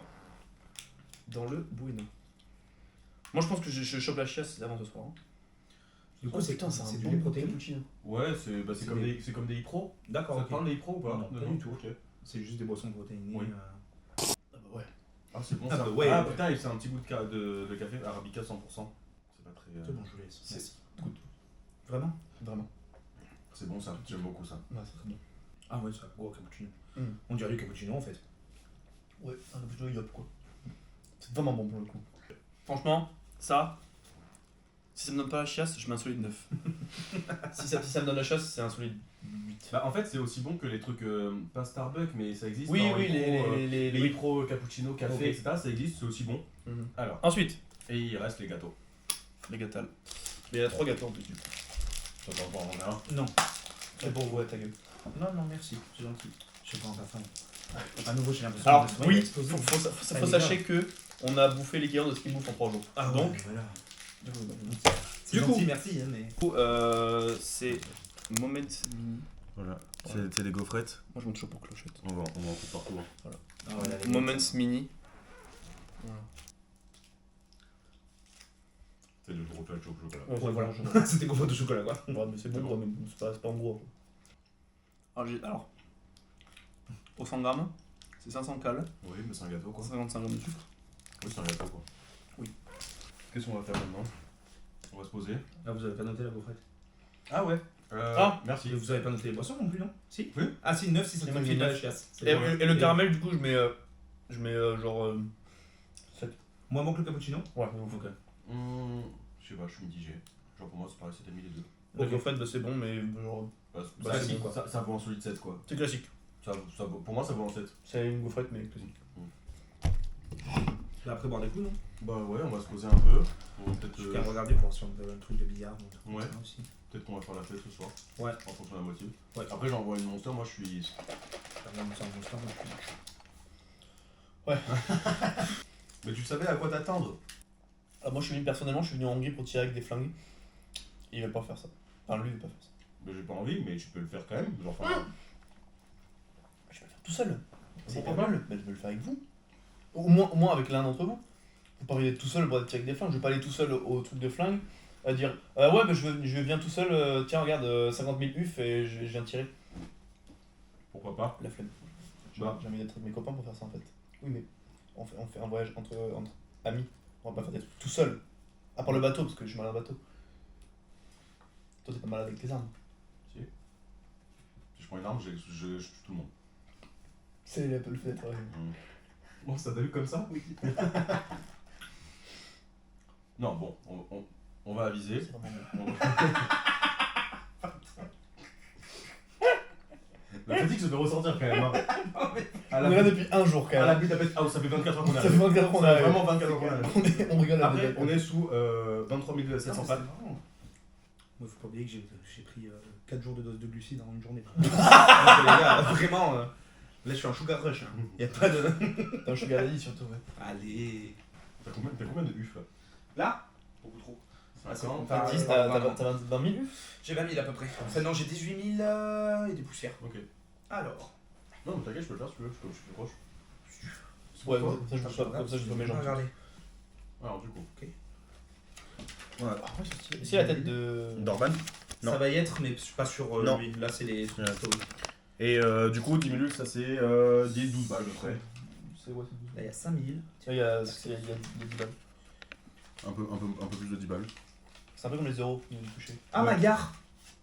Dans le Bueno. Moi, je pense que je chope la chiasse avant ce soir. Hein. Du coup, Oh, c'est putain, c'est un du lait bon protéiné. cappuccino. Ouais, c'est comme comme des iPro. D'accord, Ça ok. te parle des iPro ou pas? Non, pas du tout. Ok. C'est juste des boissons protéinées. Oui. Ah bah ouais. Ah c'est bon Ah ça. bah ouais. Ah putain, c'est un petit goût de café Arabica 100%. C'est pas très... C'est bon, je vous laisse. c'est- Merci. Goûte. Vraiment? Vraiment. C'est bon ça, j'aime beaucoup ça. Ouais, c'est très bon. Ah ouais, c'est un gros cappuccino. Mm. On dirait du cappuccino en fait. Ouais, un cappuccino yop quoi. C'est vraiment bon pour le coup. Franchement, ça, si ça me donne pas la chiasse, je mets un solide 9. si ça me donne la chiasse, c'est un solide 8. Bah en fait c'est aussi bon que les trucs, pas Starbucks mais ça existe. Oui, dans oui, les les- micro cappuccino, café, Ok. etc. Ça existe, c'est aussi bon. Mhm. Alors, Ensuite, et il reste les gâteaux. les gâteaux. Mais il y a 3 gâteaux en plus du coup. Ça va pas en avoir un. Non. C'est pour vous, ta gueule. Non, non, merci. C'est gentil. Je sais pas, ta faim. À nouveau, j'ai l'impression Alors, de oui, exploser. faut sachez que on a bouffé l'équivalent de ce qu'il bouffe en 3 jours. Ah, donc, ouais, voilà. Du C'est coup- gentil, merci. Hein, mais... c'est Moment Mini. Voilà, c'est des gaufrettes. Moi je monte chaud pour clochette. On va en foutre partout. Hein. Ah, voilà, les Moments Mini. C'est du gros chocolat au chocolat. Ouais, voilà. C'était gaufres de chocolat, quoi. Ouais, mais c'est bon quoi, mais c'est pas en gros. Alors, pour 100 grammes, c'est 500 cales, Oui, mais c'est un gâteau quoi. 55 grammes de sucre. Oui, c'est un gâteau quoi. Oui. Qu'est-ce qu'on va faire maintenant? On va se poser. Ah, vous avez pas noté la gaufrette? Ah ouais. Merci. Et vous avez pas noté les boissons non plus, non? Si? Oui. Ah, si, 9 si ça Et te moi, fait j'ai pas la 9. chiasse. C'est Et, bon. et le caramel, du coup, je mets genre 7. Moins bon que le cappuccino? Ouais, Ok. Je sais pas, je suis mitigé. Genre pour moi c'est pareil, c'est mis les deux. La gaufrette, bah, c'est bon, mais genre. Bah, c'est si, bon, quoi. ça vaut un solide 7 quoi. C'est classique. Pour moi ça vaut un 7. C'est une gaufrette, mais classique. Là, après, boire des coups, non? Bah ouais, on va se poser un peu. Peut-être Je vais regarder pour voir si on veut un truc de billard ou un truc comme Ouais. ça aussi. peut-être qu'on va faire la fête ce soir. Ouais. En fonction de la motive. Ouais. Après j'envoie une monster, moi je suis. Mais tu savais à quoi t'attendre? Ah, moi, personnellement, je suis venu en Hongrie pour tirer avec des flingues. Ils veulent pas faire ça. Enfin, lui, il veut pas faire ça. Mais j'ai pas envie, mais tu peux le faire quand même. Genre, enfin, Je vais le faire tout seul. C'est pas Pourquoi mal. Bah, je vais le faire avec vous. Au moins avec l'un d'entre vous. Faut pas aller tout seul pour tirer avec des flingues. Je vais pas aller tout seul au truc de flingue. À dire ouais, bah, je viens tout seul. Tiens, regarde, 50 000 UF et je viens tirer. pourquoi pas? La flemme. Bah. J'ai envie d'être avec mes copains pour faire ça en fait. Oui, mais on fait un voyage entre amis. On va pas faire des trucs tout seul. À part le bateau, parce que je suis malade au bateau. Toi, t'es pas malade avec tes armes. Si je prends une arme, je tue tout le monde. C'est un peu le fait d'être. Bon, ça t'a vu comme ça? Oui. Non, bon, on va aviser. C'est vraiment On va- La fatigue se fait ressentir quand même. Hein. À On est là depuis un jour quand à la même. butte à ah, ça fait 24 heures qu'on Ça arrive. fait 24 qu'on Ça fait arrive. vraiment 24 heures qu'on arrive. On rigole Après, avec on est sous 23 700 Ah, pattes. c'est marrant. Moi, faut pas oublier que j'ai pris 4 jours de dose de glucides en une journée. Donc, les gars, vraiment, là je suis un sugar rush. Hein. Y'a pas de. T'es un sugar daddy surtout, ouais. Allez. T'as combien de UF là? Là? Beaucoup trop. Ah, c'est bon. T'as 10, t'as 20 000 UF? J'ai 20 000 à peu près. Enfin, non, j'ai 18 000 et des poussières. Ok. Alors. Non, mais t'inquiète, je peux le faire si tu veux, je suis proche. Ouais, Pourquoi ça je me sois comme ça, je dois mes jambes. Regardez. Alors, du coup. Voilà. C'est la tête de. Dorban. Non. Ça va y être, mais pas sur Non. lui. Là, c'est les trucs historiques. Et du coup, 10 000 ça c'est 10-12 balles à peu près. C'est ouais, c'est 12. Là, il y a 5 000. Il y a 10 balles. Un peu plus de 10 balles. C'est un peu comme les euros qui nous touché. Ah, Ouais. Magyar.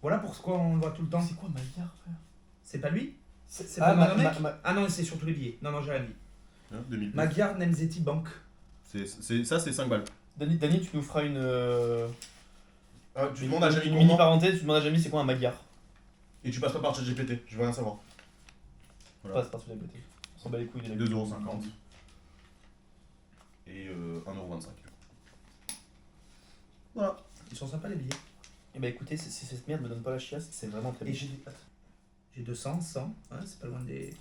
Voilà pourquoi on le voit tout le temps. C'est quoi Magyar, frère? C'est pas lui? C'est Ah, pas le mec ma- Ah non, c'est sur tous les billets. Non, non, j'ai rien dit. Hein, 2000. Magyar Nemzeti Bank. Ça c'est 5 balles. Dani, tu nous feras une. Ah, tu Une demandes à Jamie mini comment parenthèse, tu demandes à Jamie c'est quoi un Magyar? et tu passes pas par ChatGPT, je veux rien savoir. Voilà. Passe par sur la BT. On s'en bat les couilles des 2,50€. Et 1,25€. Voilà. Ils sont sympas les billets. Et bah écoutez, si cette merde me donne pas la chiasse, c'est vraiment très Et bien. j'ai 200, 100. Hein, c'est pas loin des.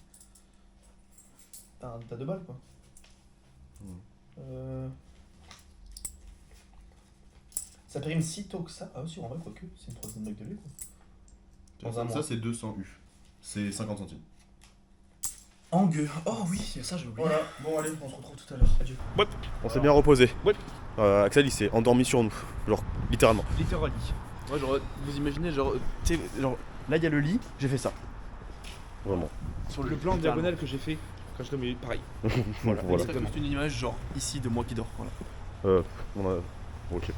T'as 2 balles quoi. Ça périme si tôt que ça. Ah, aussi, en vrai, quoique, c'est une troisième bague de lait quoi. Dans un mois. Ça c'est 200 U. C'est 50 centimes. Angue. Oh oui, ça j'ai oublié. Voilà, bon allez, on se retrouve tout à l'heure. Adieu. On s'est bien reposé. Ouais. Axel il s'est endormi sur nous. Genre littéralement. Littéralement. Moi, genre, vous imaginez, genre, tu sais, genre, Là il y a le lit, j'ai fait ça. Vraiment. Sur le plan diagonal que j'ai fait quand je dormais, pareil. Voilà. C'est juste une image genre ici de moi qui dors. Voilà. On a... Ok.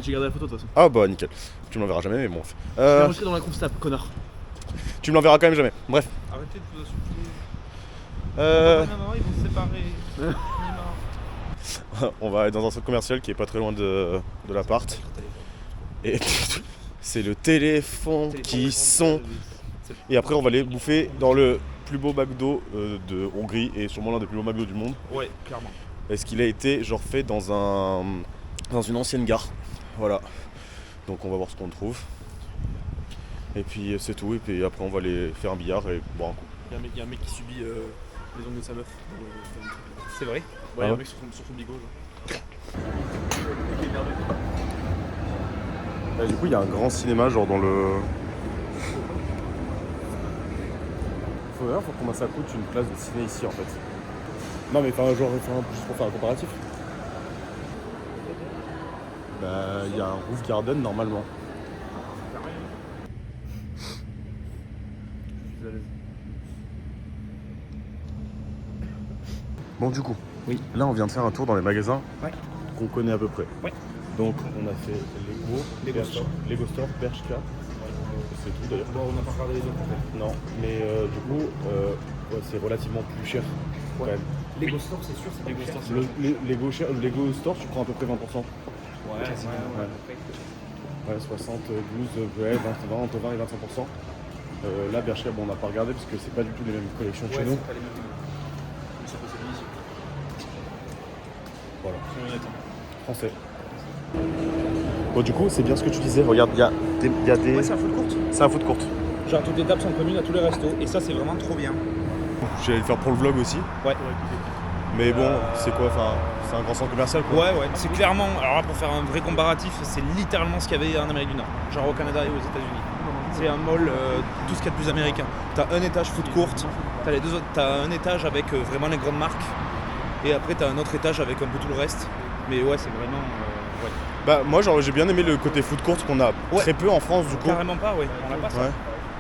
J'ai gardé la photo de toute façon. Ah bah nickel. Tu me l'enverras jamais, mais bon. Je vais enregistrer dans la constable, connard. Tu me l'enverras quand même jamais. Bref. Arrêtez de vous insulter. Non, ils vont se séparer. On va aller dans un centre commercial qui est pas très loin de l'appart. Et c'est le téléphone qui sonne. Et après on va aller bouffer dans le plus beau McDo de Hongrie et sûrement l'un des plus beaux McDo du monde. Ouais, clairement. Parce qu'il a été genre fait dans une ancienne gare. Voilà. Donc on va voir ce qu'on trouve. Et puis c'est tout. Et puis après on va aller faire un billard et boire un coup. Il y a un mec qui subit les ongles de sa meuf. C'est vrai. Ouais, il y a un mec sur son bigot. Et du coup il y a un grand cinéma genre dans le... Faut combien ça coûte une place de ciné ici en fait. Non mais enfin genre juste pour faire un comparatif. Bah il y a un roof garden normalement. Bon du coup, oui. Là on vient de faire un tour dans les magasins qu'on connaît à peu près. Ouais. Donc on a fait Lego Store, Bershka. C'est tout d'ailleurs. Bon, on n'a pas regardé les autres en fait. Non, mais du coup c'est relativement plus cher quand même. Lego Store, c'est sûr, c'est Lego Store. Lego Store, tu prends à peu près 20%. Ouais. Ouais, 72, ouais, 20, entre 20 et 25%. Là, Bershka, bon, on n'a pas regardé parce que c'est pas du tout les mêmes collections que chez nous. Pas les mêmes. Ça peut s'habiller ici. Voilà. Français. Bon, du coup, c'est bien ce que tu disais. Regarde, il y a des. Ouais, c'est un food court. C'est un food court. Genre toutes les tables sont communes à tous les restos et ça c'est vraiment trop bien. J'allais le faire pour le vlog aussi. Ouais. Mais bon, c'est quoi? Enfin, c'est un grand centre commercial quoi. Ouais, c'est clairement, alors là pour faire un vrai comparatif, c'est littéralement ce qu'il y avait en Amérique du Nord, genre au Canada et aux États-Unis. C'est un mall, tout ce qu'il y a de plus américain. T'as un étage food court, t'as un étage avec vraiment les grandes marques, et après t'as un autre étage avec un peu tout le reste. Mais ouais, c'est vraiment. Ouais. Bah, moi, genre, j'ai bien aimé le côté food court qu'on a très peu en France du coup. Carrément pas, ouais, on l'a pas ça. Ouais.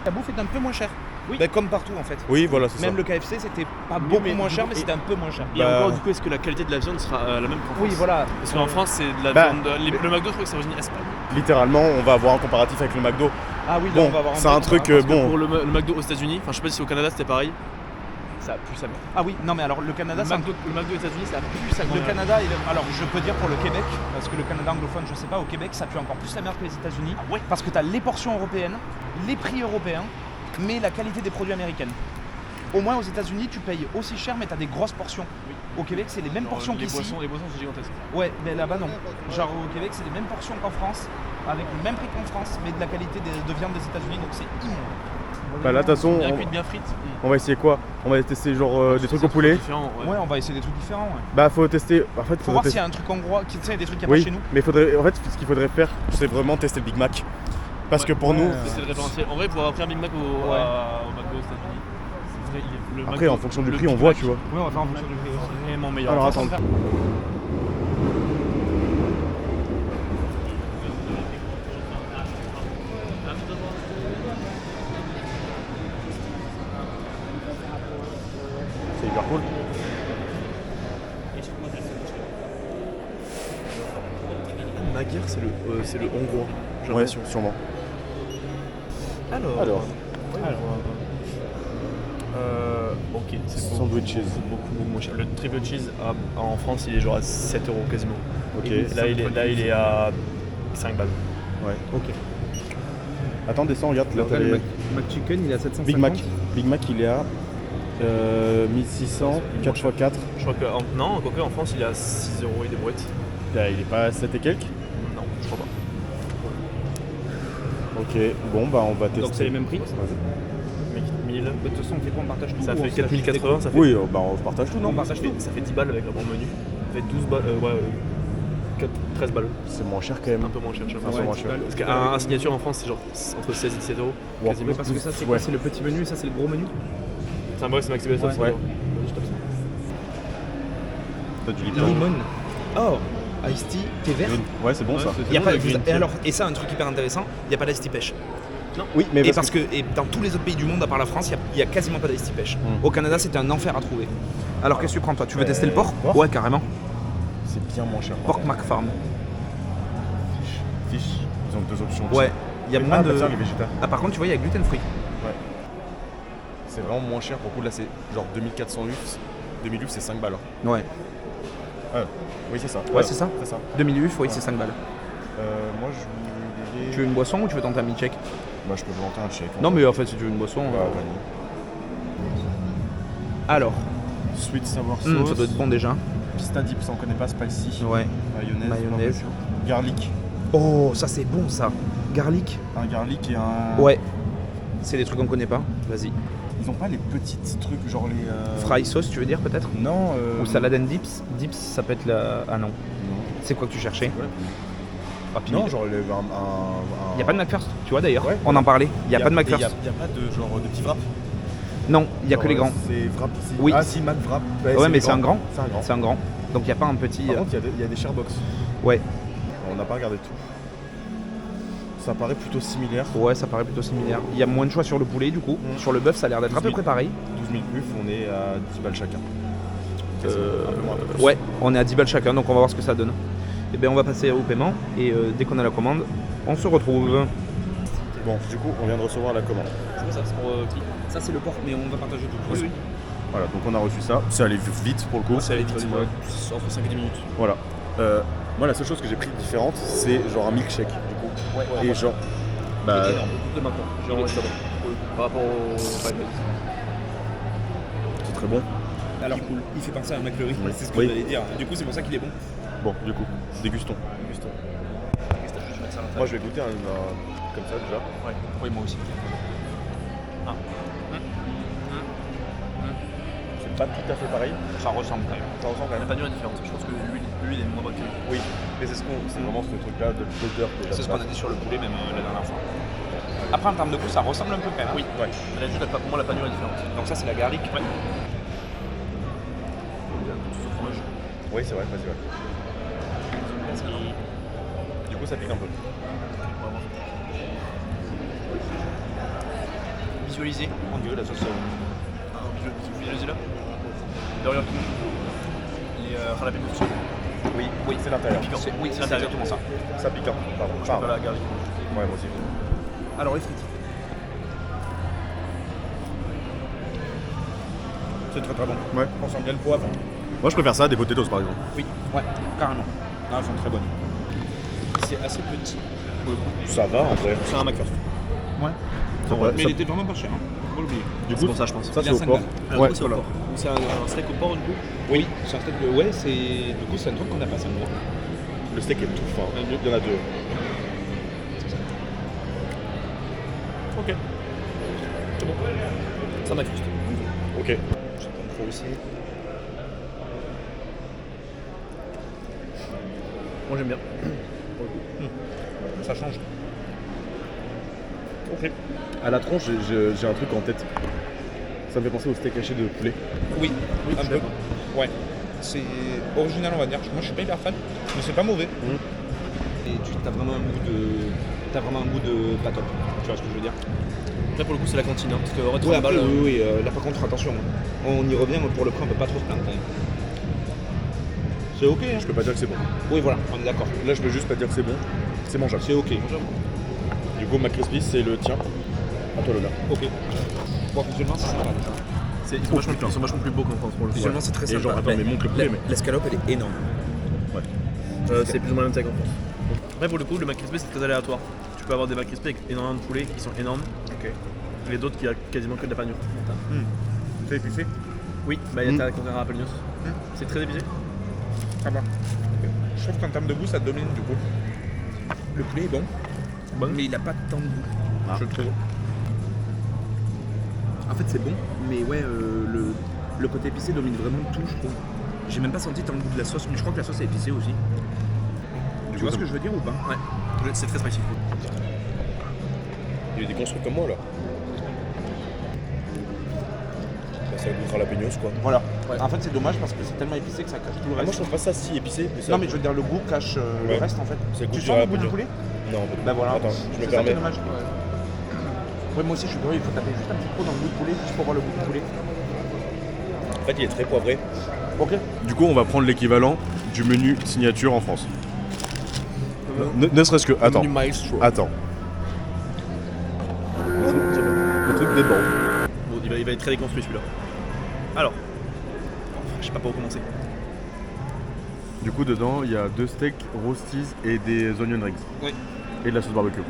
La bouffe est un peu moins chère. Oui. Bah, comme partout en fait. Oui, voilà, c'est ça. Même le KFC, c'était pas beaucoup moins cher, mais c'était un peu moins cher. Et encore, du coup, est-ce que la qualité de la viande sera la même qu'en France? Oui, voilà. Parce qu'en France, c'est de la viande. Le McDo, je crois que c'est origine Espagne. Littéralement, on va avoir un comparatif avec le McDo. Ah oui, là, Bon, on va avoir c'est un truc bon. Pour le McDo aux États-Unis, enfin, je sais pas si au Canada c'était pareil. Ça a plus sa mère. Ah oui, non mais alors le Canada, Le McDo aux États-Unis, ça a plus sa mère. Le Canada, alors je peux dire pour le Québec, parce que le Canada anglophone, je sais pas, au Québec, ça pue encore plus la merde que les États-Unis. Ah ouais. Parce que tu as les portions européennes, les prix européens, mais la qualité des produits américains. Au moins aux États-Unis, tu payes aussi cher, mais tu as des grosses portions. Oui. Au Québec, c'est les mêmes portions qu'ici. Les boissons, c'est gigantesque. Ouais, mais là-bas non. Genre au Québec, c'est les mêmes portions qu'en France, avec le même prix qu'en France, mais de la qualité de viande des États-Unis, donc c'est immonde. Bah là, de toute façon, Bien cuite, bien frite. on va essayer quoi? On va tester genre des trucs au poulet. Ouais, on va essayer des trucs différents. Ouais. Bah, faut tester. En fait, Faut voir s'il y a un truc hongrois, tu sais, des trucs qu'il n'y a oui, pas chez nous. mais faudrait, en fait, ce qu'il faudrait faire, c'est vraiment tester le Big Mac. Parce que pour nous. C'est le référentiel. En vrai, pour avoir pris un Big Mac au McDo aux États-Unis, c'est vrai, Après, en fonction du prix, on voit, tu vois. Oui, on va faire en fonction du prix. c'est vraiment meilleur. Alors, attends. C'est hyper cool. Magyar, c'est le hongrois. J'ai Ouais, l'impression. sûrement. Alors. Ok, c'est Sandwich cheese. beaucoup moins cher. Le triple cheese en France, il est genre à 7€ quasiment. Ok. Et là, il est à 5 balles. Ouais. Ok. Attends, descends, regarde. Là, t'as les... McChicken, il est à 750. Big Mac, il est à 1600, 4x4. Je crois que non, quoique en France, il est à 6€ et des brouettes. Là, il est pas à 7 et quelques. Non, je crois pas. Ok, bon, bah on va tester. Donc c'est les mêmes prix. Vas-y. 1000. De toute façon, on fait quoi? On partage tout. Ça ou fait on se lâche 4080, ça fait. Oui, bah on se partage tout, non? On partage tout. Ça fait 10 balles avec un bon menu. Ça fait 12 balles. 13 balles. C'est moins cher quand même. Un peu moins cher, je Un peu pense. moins cher. Parce qu'un signature en France, c'est genre entre 16 et 17€. Bon, quasiment. Parce que ça, c'est Ouais. quoi? C'est le petit menu et ça, c'est le gros menu. C'est un c'est Maxi Best of. Ouais. Vas-y, je tape ça. T'as du Lipton. Limon. Oh, Ice Tea, thé vert. Ouais, c'est bon ça. Y a pas, et ça, un truc hyper intéressant, il n'y a pas d'ice tea pêche. Oui, mais Et parce que dans tous les autres pays du monde, à part la France, il y a quasiment pas d'ice tea pêche. Au Canada, c'était un enfer à trouver. Alors qu'est-ce que tu prends toi? Tu veux tester le porc? porc. Ouais, carrément. c'est bien moins cher. Pork McFarm. Fish. Ils ont 2 options. Ouais, il y a moins ah, de. bah tiens, les végétas. Ah, par contre, tu vois, il y a gluten free. C'est vraiment moins cher pour le coup. Là, c'est genre 2400 UF. 2000 UF, c'est 5 balles. Ouais. Oui, c'est ça. Ouais, c'est ça. C'est ça. 2000 UF, oui, c'est 5 balles. Moi, je voulais. Tu veux une boisson ou tu veux tenter un milkshake? Bah, je peux vous tenter un chèque. Non, mais en fait, si tu veux une boisson. Bah, vanille. Alors, Sweet sour sauce. ça doit être bon déjà. Pista dip, ça on connaît pas, spicy. Ouais. Mayonnaise. Mayonnaise. barbecue. Garlic. Oh, ça c'est bon ça. Garlic. Un garlic et un. Ouais. C'est des trucs qu'on connaît pas. Vas-y. Ils ont pas les petits trucs, genre les. Fry sauce, tu veux dire peut-être? Non. Ou salad and dips. Dips, ça peut être la. Ah non. Non. C'est quoi que tu cherchais? Ouais. Ah, puis Non, genre un. Il y a pas de McFirst, tu vois d'ailleurs. Ouais. On en parlait. Il y a pas de Il McFirst. y a pas de genre de petits wraps. Non, il y a que les grands. C'est wrap. Oui. Ah si, Mac wrap. Ouais, mais c'est un grand. C'est un grand. C'est un grand. Donc il y a pas un petit. Par contre, il y a des sharebox. Ouais. On n'a pas regardé tout. Ça paraît plutôt similaire. Ouais, ça paraît plutôt similaire. Il y a moins de choix sur le poulet du coup. Sur le bœuf, ça a l'air d'être à peu près pareil. 12 000 UF, on est à 10 balles chacun. Un peu moins, un peu plus. Ouais, on est à 10 balles chacun, donc on va voir ce que ça donne. Et bien on va passer au paiement et dès qu'on a la commande, on se retrouve. Bon, du coup, on vient de recevoir la commande. C'est ça, c'est pour qui? Ça c'est le porc, mais on va partager tout. Oui. Voilà, donc on a reçu ça. C'est allé vite pour le coup. Ça allait vite, entre 5 et 10 minutes. Voilà. Moi, la seule chose que j'ai pris différente, c'est genre un milkshake, du coup. Ouais, Et genre. Bah. de maintenant. Genre, par rapport au C'est très bon. Alors, il fait penser à un McFlurry, Oui. c'est ce que Oui. j'allais dire. Du coup, c'est pour ça qu'il est bon. Bon, du coup, dégustons. Moi, je vais goûter un comme ça déjà. Ouais. Oui, moi aussi. C'est pas tout à fait pareil. Ça ressemble quand même. Ça ressemble quand La même. panure est différente. Je pense que l'huile est moins bonne que l'huile. Oui, mais c'est vraiment ce truc-là de l'odeur que C'est ce qu'on a dit sur le poulet même la dernière fois. Après, en termes de goût, ça ressemble un peu quand même. Oui. Ouais. Mais là, juste, pour moi, la panure est différente. Donc ça, c'est la garlic. Ouais. Oui, c'est vrai, vas-y, ouais. Du coup, ça pique un peu. Visualisez. Mon dieu, la sauce. Visualisez là. Derrière tout. Les jalapenos. Oui, c'est l'intérieur. Piquant. Oui, c'est l'intérieur. exactement ça. Ça pique, hein. Pardon. Je sais pas la garlic. Ouais, moi aussi. Alors, les frites. C'est très très bon. Ouais. On sent bien le poivre. Moi, je préfère ça à des potatoes, par exemple. Oui, ouais, carrément. Non, elles sont très bonnes. C'est assez petit. Ça va, en vrai. C'est un McFirst. Ouais. Ça va, Mais ça- il était vraiment pas cher. Hein. Faut pas l'oublier. Du C'est coup, pour ça, je pense. ça, Il c'est a au 5 porc. balles. Ouais, c'est au voilà. porc. C'est un steak au porc, du coup. Oui, c'est un steak de. Ouais, c'est. Du coup, c'est un truc qu'on a pas ça moi. Le steak est tout fin. Il y en a deux. Ok. C'est bon. Ça McFirst. Ok. Je prends trop aussi. Moi, j'aime bien. Ça change. Ok. À la tronche, j'ai un truc en tête. Ça me fait penser au steak haché de poulet. Oui, Oui, un je peu. sais pas. Ouais. C'est original, on va dire. Moi, je suis pas hyper fan, mais c'est pas mauvais. Et tu as vraiment un goût de. T'as vraiment un goût de pas top. Tu vois ce que je veux dire? Là, pour le coup, c'est la cantine. Hein, parce que, en vrai, Ouais, 30 balles, oui, là par contre, attention. On y revient, mais pour le prix, on peut pas trop se plaindre quand même. C'est ok, hein? Je peux pas dire que c'est bon. Oui, voilà, on est d'accord. Là, je peux juste pas dire que c'est bon. C'est mangeable. C'est ok. Du coup, McCrispy, c'est le tien. À toi, Lola. Ok. Bon, visuellement, c'est sympa. ils sont vachement plus beaux qu'en France pour le coup. Visuellement, c'est très Et sympa. genre, attends, mais montre le poulet, mais. L'escalope, elle est énorme. C'est plus ou moins la même taille qu'en France. Après, pour le coup, le McCrispy, c'est très aléatoire. Tu peux avoir des McCrispy avec énormément de poulet qui sont énormes. Ok. Et d'autres qui a quasiment que de la panure. C'est épicé? Oui, bah il y a ta contraire à Palmios. C'est très épicé. Ça va. Je trouve qu'en termes de goût, ça domine du coup. Le poulet est bon, mais il a pas tant de goût, je trouve. En fait, c'est bon, mais ouais, le côté épicé domine vraiment tout, je trouve. J'ai même pas senti tant le goût de la sauce, mais je crois que la sauce est épicée aussi. Tu vois ce que je veux dire ou pas? Ouais, c'est très spicy. Il est déconstruit comme moi, là. Ça goûte jalapenos, quoi. Voilà. En fait, c'est dommage parce que c'est tellement épicé que ça cache tout le Ah, moi, reste. je trouve pas ça si épicé. Mais ça... Non, mais je veux dire, le goût cache le Ouais. reste en fait. C'est Tu goût sens le goût du jalapeno. poulet? Non, en fait. Bah voilà. Attends, je C'est me ça permets. qui est dommage. Ouais, moi aussi je suis curieux, il faut taper juste un petit peu dans le goût de poulet, juste pour voir le goût de poulet. En fait, il est très poivré. Ok. Du coup, on va prendre l'équivalent du menu signature en France. Ne serait-ce que. Attends. Menu maestro. Attends. Le truc déborde. Bon, il va être très déconstruit celui-là. Alors, je sais pas par où commencer. Du coup, dedans, il y a 2 steaks, roasties et des onion rings. Oui. Et de la sauce barbecue.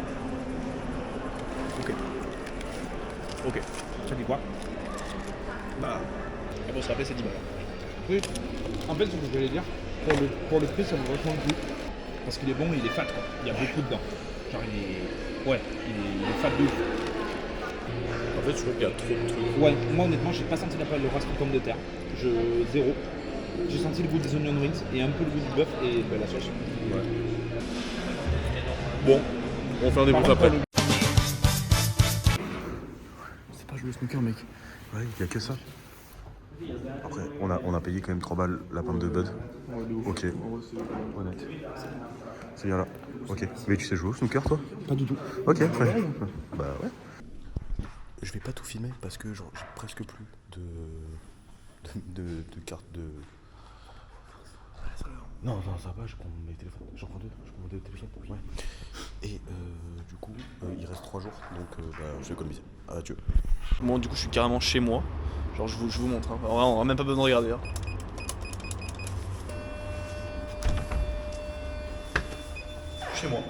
Ok. Ça dit quoi? Bah. Ah bon, se rappeler, c'est 10 balles. Oui. En fait, ce que j'allais dire, pour le prix, ça vaut vachement le coup. Parce qu'il est bon, il est fat quoi. Il y a beaucoup dedans. Genre il est. Ouais, il est fat de ouf. En fait, je trouve qu'il y a trop de trucs. Ouais, moi honnêtement, j'ai pas senti le reste de pomme de terre. Zéro. J'ai senti le goût des onion rings et un peu le goût du bœuf et la sauce. Ouais. Bon, on fait un débrief après. C'est pas jouer au snooker, mec. Ouais, il y a que ça. Après, on a payé quand même 3 balles la pinte de Bud. Ok. Honnête. C'est bien là. Ok. Mais tu sais jouer au snooker toi? Pas du tout. Ok, très bien. Bah ouais. Je vais pas tout filmer parce que genre, j'ai presque plus de cartes de. Non, ça va, je prends mes téléphones. J'en prends 2. Je prends 2 téléphones. Ouais. Et du coup, il reste 3 jours, donc je vais économiser. Adieu. Bon, du coup, je suis carrément chez moi. Genre, je vous montre. Hein. Alors, on a même pas besoin de regarder. Hein. Chez moi.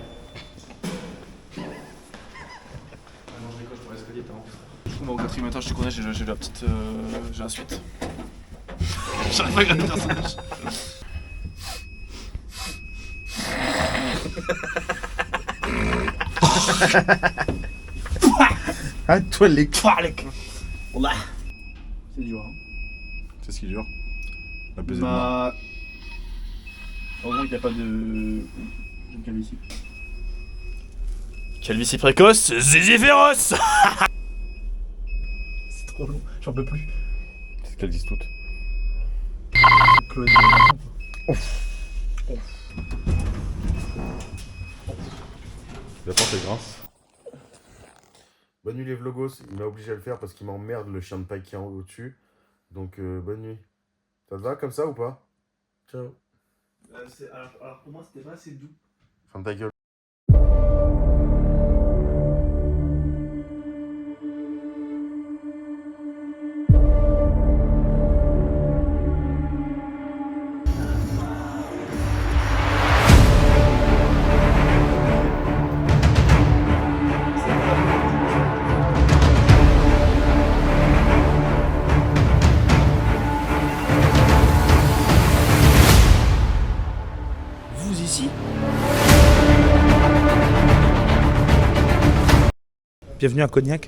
Du coup, moi, au 4ème étage, je te connais, j'ai la petite. J'ai la suite. J'arrive pas à regarder le personnage. Ah, toi les. Wallah. C'est dur. Hein. C'est ce qui dure. La pesée de Bah. Heureusement qu'il n'y a pas de. J'ai une calvitie. Calvitie précoce, Zizi féroce. C'est trop long, j'en peux plus. C'est ce qu'elles disent toutes. Chloé. La porte est grince. Bonne nuit les vlogos, il m'a obligé à le faire parce qu'il m'emmerde le chien de paille qui est en haut au-dessus. Donc bonne nuit. Ça te va comme ça ou pas? Ciao. Alors pour moi c'était pas assez doux. Ferme ta gueule. Vous ici? Bienvenue à Cognac.